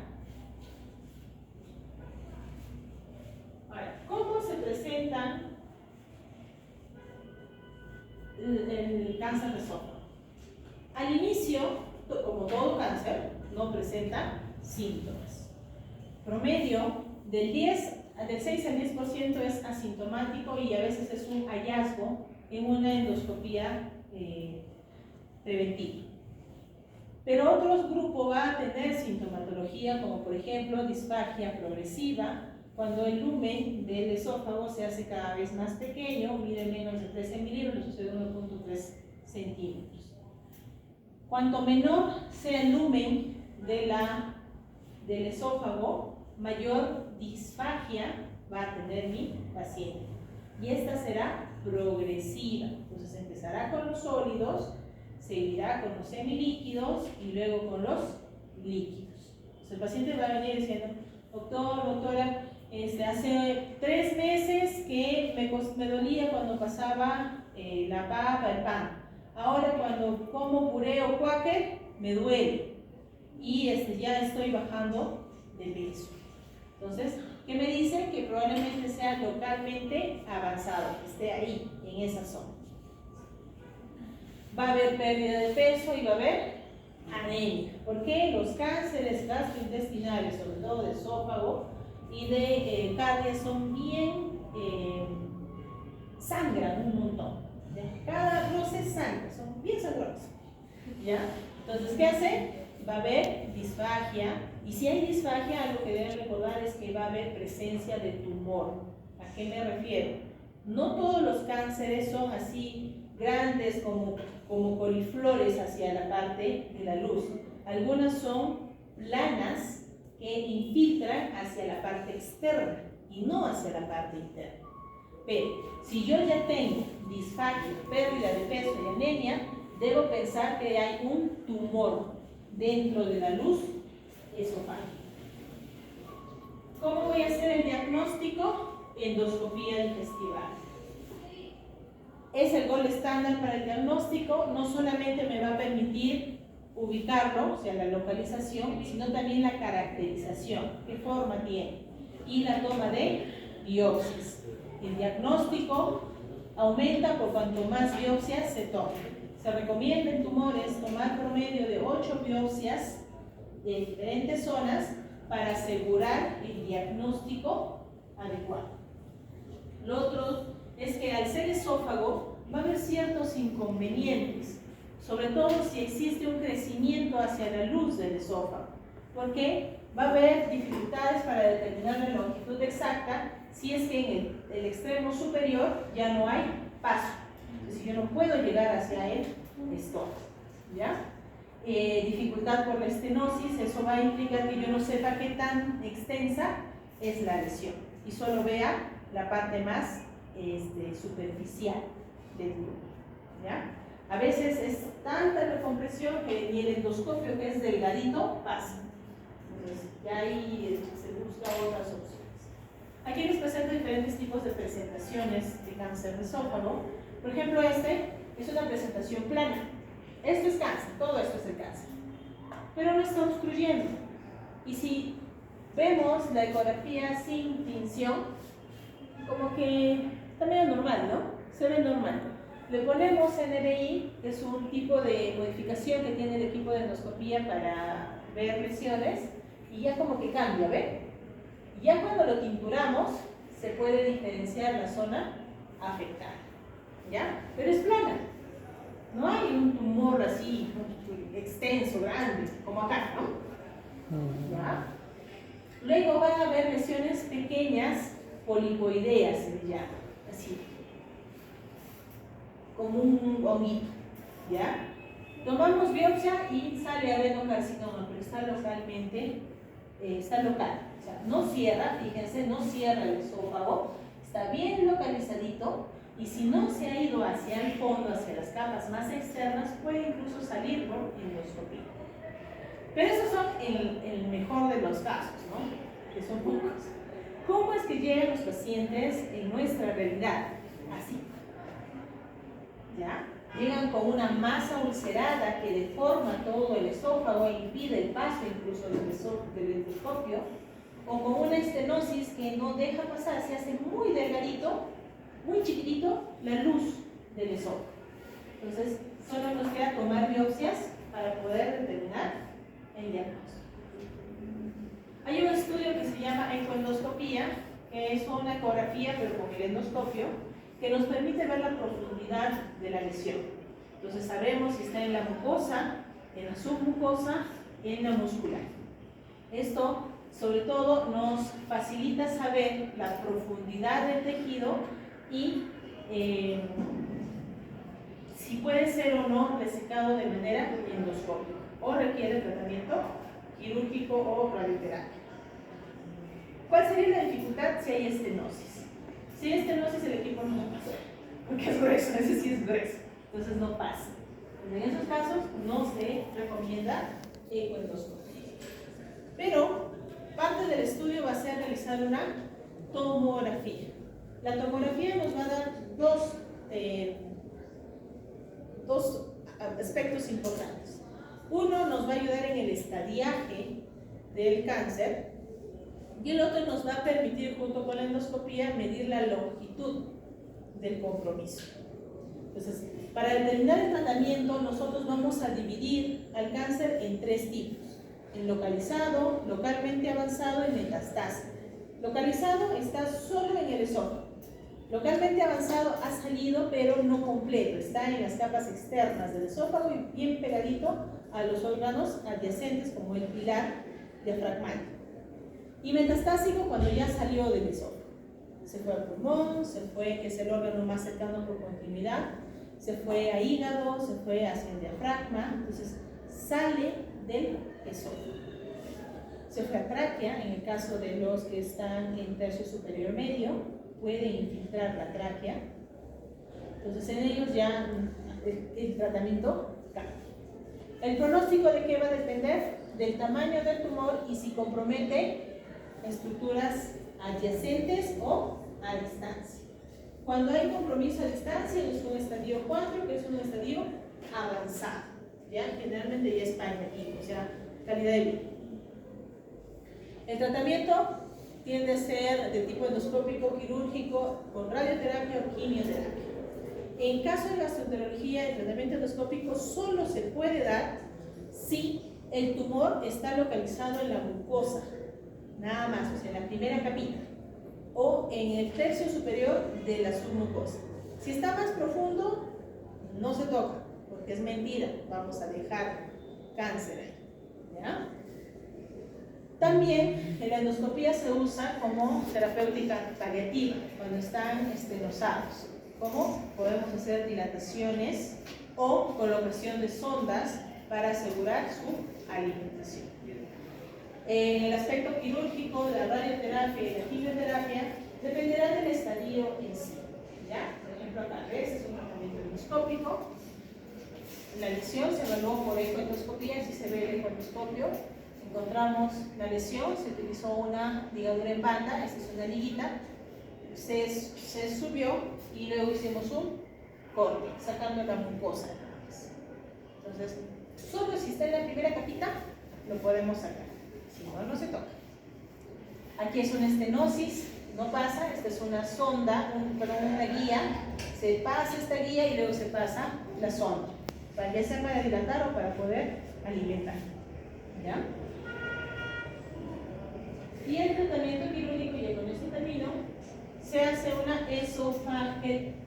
S1: Ahora, ¿cómo se presenta el cáncer de esófago? Al inicio, como todo cáncer, no presenta síntomas. Promedio del 6 al 10% es asintomático y a veces es un hallazgo en una endoscopía preventiva. Pero otro grupo va a tener sintomatología como por ejemplo disfagia progresiva, cuando el lumen del esófago se hace cada vez más pequeño, mide menos de 13 milímetros, o sea, 1.3 centímetros. Cuanto menor sea el lumen del esófago, mayor disfagia va a tener mi paciente. Y esta será progresiva. Entonces empezará con los sólidos, seguirá con los semilíquidos y luego con los líquidos. Entonces el paciente va a venir diciendo, doctora, hace 3 meses que me dolía cuando pasaba la papa, el pan. Ahora cuando como puré o cuáquer, me duele. Y ya estoy bajando de peso. Entonces, ¿qué me dicen? Que probablemente sea localmente avanzado, que esté ahí, en esa zona. Va a haber pérdida de peso y va a haber anemia. ¿Por qué? Los cánceres gastrointestinales, sobre todo de esófago y de cardia, son bien, sangran un montón. ¿Ya? Cada roce sangra, son bien sangrosos. ¿Ya? Entonces, ¿qué hace? Va a haber disfagia, y si hay disfagia, algo que deben recordar es que va a haber presencia de tumor. ¿A qué me refiero? No todos los cánceres son así grandes como coliflores hacia la parte de la luz. Algunas son planas que infiltran hacia la parte externa y no hacia la parte interna. Pero si yo ya tengo disfagia, pérdida de peso y anemia, debo pensar que hay un tumor dentro de la luz esofágica. ¿Cómo voy a hacer el diagnóstico? Endoscopía digestiva. Es el gol estándar para el diagnóstico. No solamente me va a permitir ubicarlo, o sea, la localización, sino también la caracterización, qué forma tiene, y la toma de biopsias. El diagnóstico aumenta por cuanto más biopsias se tomen. Se recomienda en tumores tomar promedio de 8 biopsias de diferentes zonas para asegurar el diagnóstico adecuado. Lo otro es que al ser esófago va a haber ciertos inconvenientes, sobre todo si existe un crecimiento hacia la luz del esófago, porque va a haber dificultades para determinar la longitud exacta si es que en el extremo superior ya no hay paso. Entonces, yo no puedo llegar hacia el estómago, ¿ya? Dificultad por la estenosis, eso va a implicar que yo no sepa qué tan extensa es la lesión y solo vea la parte más superficial del tumor, ¿ya? A veces es tanta la compresión que ni el endoscopio, que es delgadito, pasa. Entonces, ya ahí se busca otras opciones. Aquí les presento diferentes tipos de presentaciones de cáncer de esófago. Por ejemplo, este es una presentación plana. Esto es cáncer, todo esto es el cáncer. Pero no está obstruyendo. Y si vemos la ecografía sin tinción, como que está medio normal, ¿no? Se ve normal. Le ponemos NBI, que es un tipo de modificación que tiene el equipo de endoscopía para ver lesiones, y ya como que cambia, ¿ven? Ya cuando lo tinturamos, se puede diferenciar la zona afectada, ¿ya? Pero es plana. No hay un tumor así, extenso, grande, como acá, ¿no? ¿Ya? Luego van a haber lesiones pequeñas, polipoideas, se le llama, así, como un honguito, ¿ya? Tomamos biopsia y sale adenocarcinoma, pero está localmente, está local. O sea, no cierra, fíjense, no cierra el esófago, está bien localizadito, y si no se ha ido hacia el fondo, hacia las capas más externas, puede incluso salir por endoscopía. Pero esos son el mejor de los casos, ¿no? Que son pocos. ¿Cómo es que llegan los pacientes en nuestra realidad? Así. ¿Ya? Llegan con una masa ulcerada que deforma todo el esófago e impide el paso incluso del endoscopio, o con una estenosis que no deja pasar, se hace muy delgadito, muy chiquitito, la luz del esófago. Entonces, solo nos queda tomar biopsias para poder determinar el diagnóstico. Hay un estudio que se llama ecoendoscopía, que es una ecografía, pero con el endoscopio, que nos permite ver la profundidad de la lesión. Entonces sabemos si está en la mucosa, en la submucosa, en la muscular. Esto, sobre todo, nos facilita saber la profundidad del tejido y si puede ser o no resecado de manera endoscópica o requiere tratamiento quirúrgico o radioterapia. ¿Cuál sería la dificultad si hay estenosis? Si hay estenosis, el equipo no va a pasar, porque es grueso, ese sí es grueso, entonces no pasa. En esos casos no se recomienda ecoendoscopia. Pero parte del estudio va a ser realizar una tomografía. La tomografía nos va a dar dos aspectos importantes. Uno nos va a ayudar en el estadiaje del cáncer y el otro nos va a permitir, junto con la endoscopía, medir la longitud del compromiso. Entonces, para determinar el tratamiento, nosotros vamos a dividir al cáncer en tres tipos: en localizado, localmente avanzado y metastásico. Localizado está solo en el esófago. Localmente avanzado ha salido, pero no completo, está en las capas externas del esófago y bien pegadito a los órganos adyacentes, como el pilar diafragmático. Y metastásico cuando ya salió del esófago. Se fue al pulmón, se fue, que es el órgano más cercano por continuidad, se fue a hígado, se fue hacia el diafragma, entonces sale del esófago. Se fue a tráquea, en el caso de los que están en tercio superior medio, puede infiltrar la tráquea. Entonces en ellos ya el tratamiento cambia. El pronóstico de qué va a depender del tamaño del tumor y si compromete estructuras adyacentes o a distancia. Cuando hay compromiso a distancia es un estadio 4, que es un estadio avanzado, ¿ya? Generalmente ya es palliativo, o sea, calidad de vida. El tratamiento tiende a ser de tipo endoscópico, quirúrgico, con radioterapia o quimioterapia. En caso de gastroenterología, el tratamiento endoscópico solo se puede dar si el tumor está localizado en la mucosa, nada más, o sea, en la primera capita, o en el tercio superior de la submucosa. Si está más profundo, no se toca, porque es mentira, vamos a dejar cáncer ahí, ¿ya? También la endoscopía se usa como terapéutica paliativa cuando están estenosados. ¿Cómo? Podemos hacer dilataciones o colocación de sondas para asegurar su alimentación. En el aspecto quirúrgico de la radioterapia y la quimioterapia dependerá del estadio en sí. ¿Ya? Por ejemplo, acá ves, es un tratamiento endoscópico. La lesión se evaluó por ecoendoscopía, si se ve el ecoendoscopio. Encontramos la lesión, se utilizó una ligadura en banda, esta es una liguita, se subió y luego hicimos un corte, sacando la mucosa. Entonces, solo si está en la primera capita, lo podemos sacar, si no, no se toca. Aquí es una estenosis, no pasa, esta es una sonda, una guía, se pasa esta guía y luego se pasa la sonda, para ya sea para dilatar o para poder alimentar. ¿Ya? Y el tratamiento quirúrgico, y con esto termino, se hace una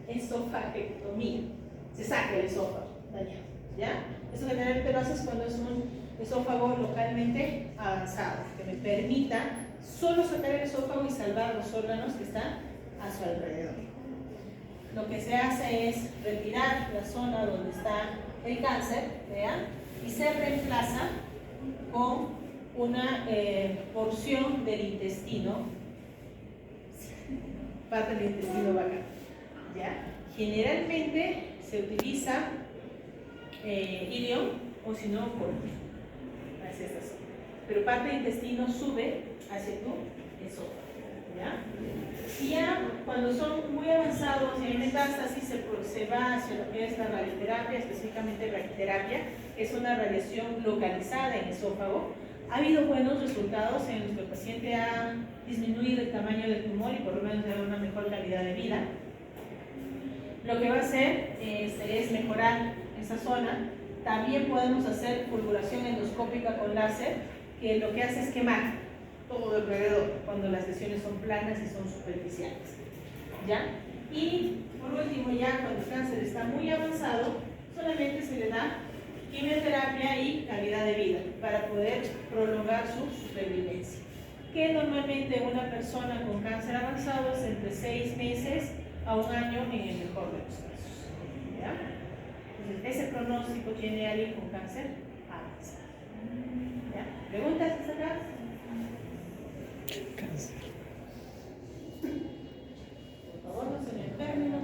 S1: esofagectomía. Se saca el esófago dañado. ¿Ya? Eso generalmente lo haces cuando es un esófago localmente avanzado, que me permita solo sacar el esófago y salvar los órganos que están a su alrededor. Lo que se hace es retirar la zona donde está el cáncer, ¿vean? Y se reemplaza con una porción del intestino, parte del intestino vagal. ¿Ya? Generalmente se utiliza ilion o si no, hacia esta zona. Pero parte del intestino sube hacia tu esófago. ¿Ya? Y ya cuando son muy avanzados y hay metástasis, se va hacia lo que es la radioterapia, específicamente radioterapia, que es una radiación localizada en el esófago. Ha habido buenos resultados en los que el paciente ha disminuido el tamaño del tumor y por lo menos da una mejor calidad de vida. Lo que va a hacer es mejorar esa zona. También podemos hacer fulguración endoscópica con láser, que lo que hace es quemar todo alrededor cuando las lesiones son planas y son superficiales. ¿Ya? Y por último, ya cuando el cáncer está muy avanzado, solamente se le da quimioterapia y calidad de vida para poder prolongar su supervivencia. Que normalmente una persona con cáncer avanzado es entre 6 meses a 1 año en el mejor de los casos. ¿Ya? Entonces, ese pronóstico tiene alguien con cáncer avanzado. ¿Ya? ¿Preguntas hasta acá?
S3: Cáncer.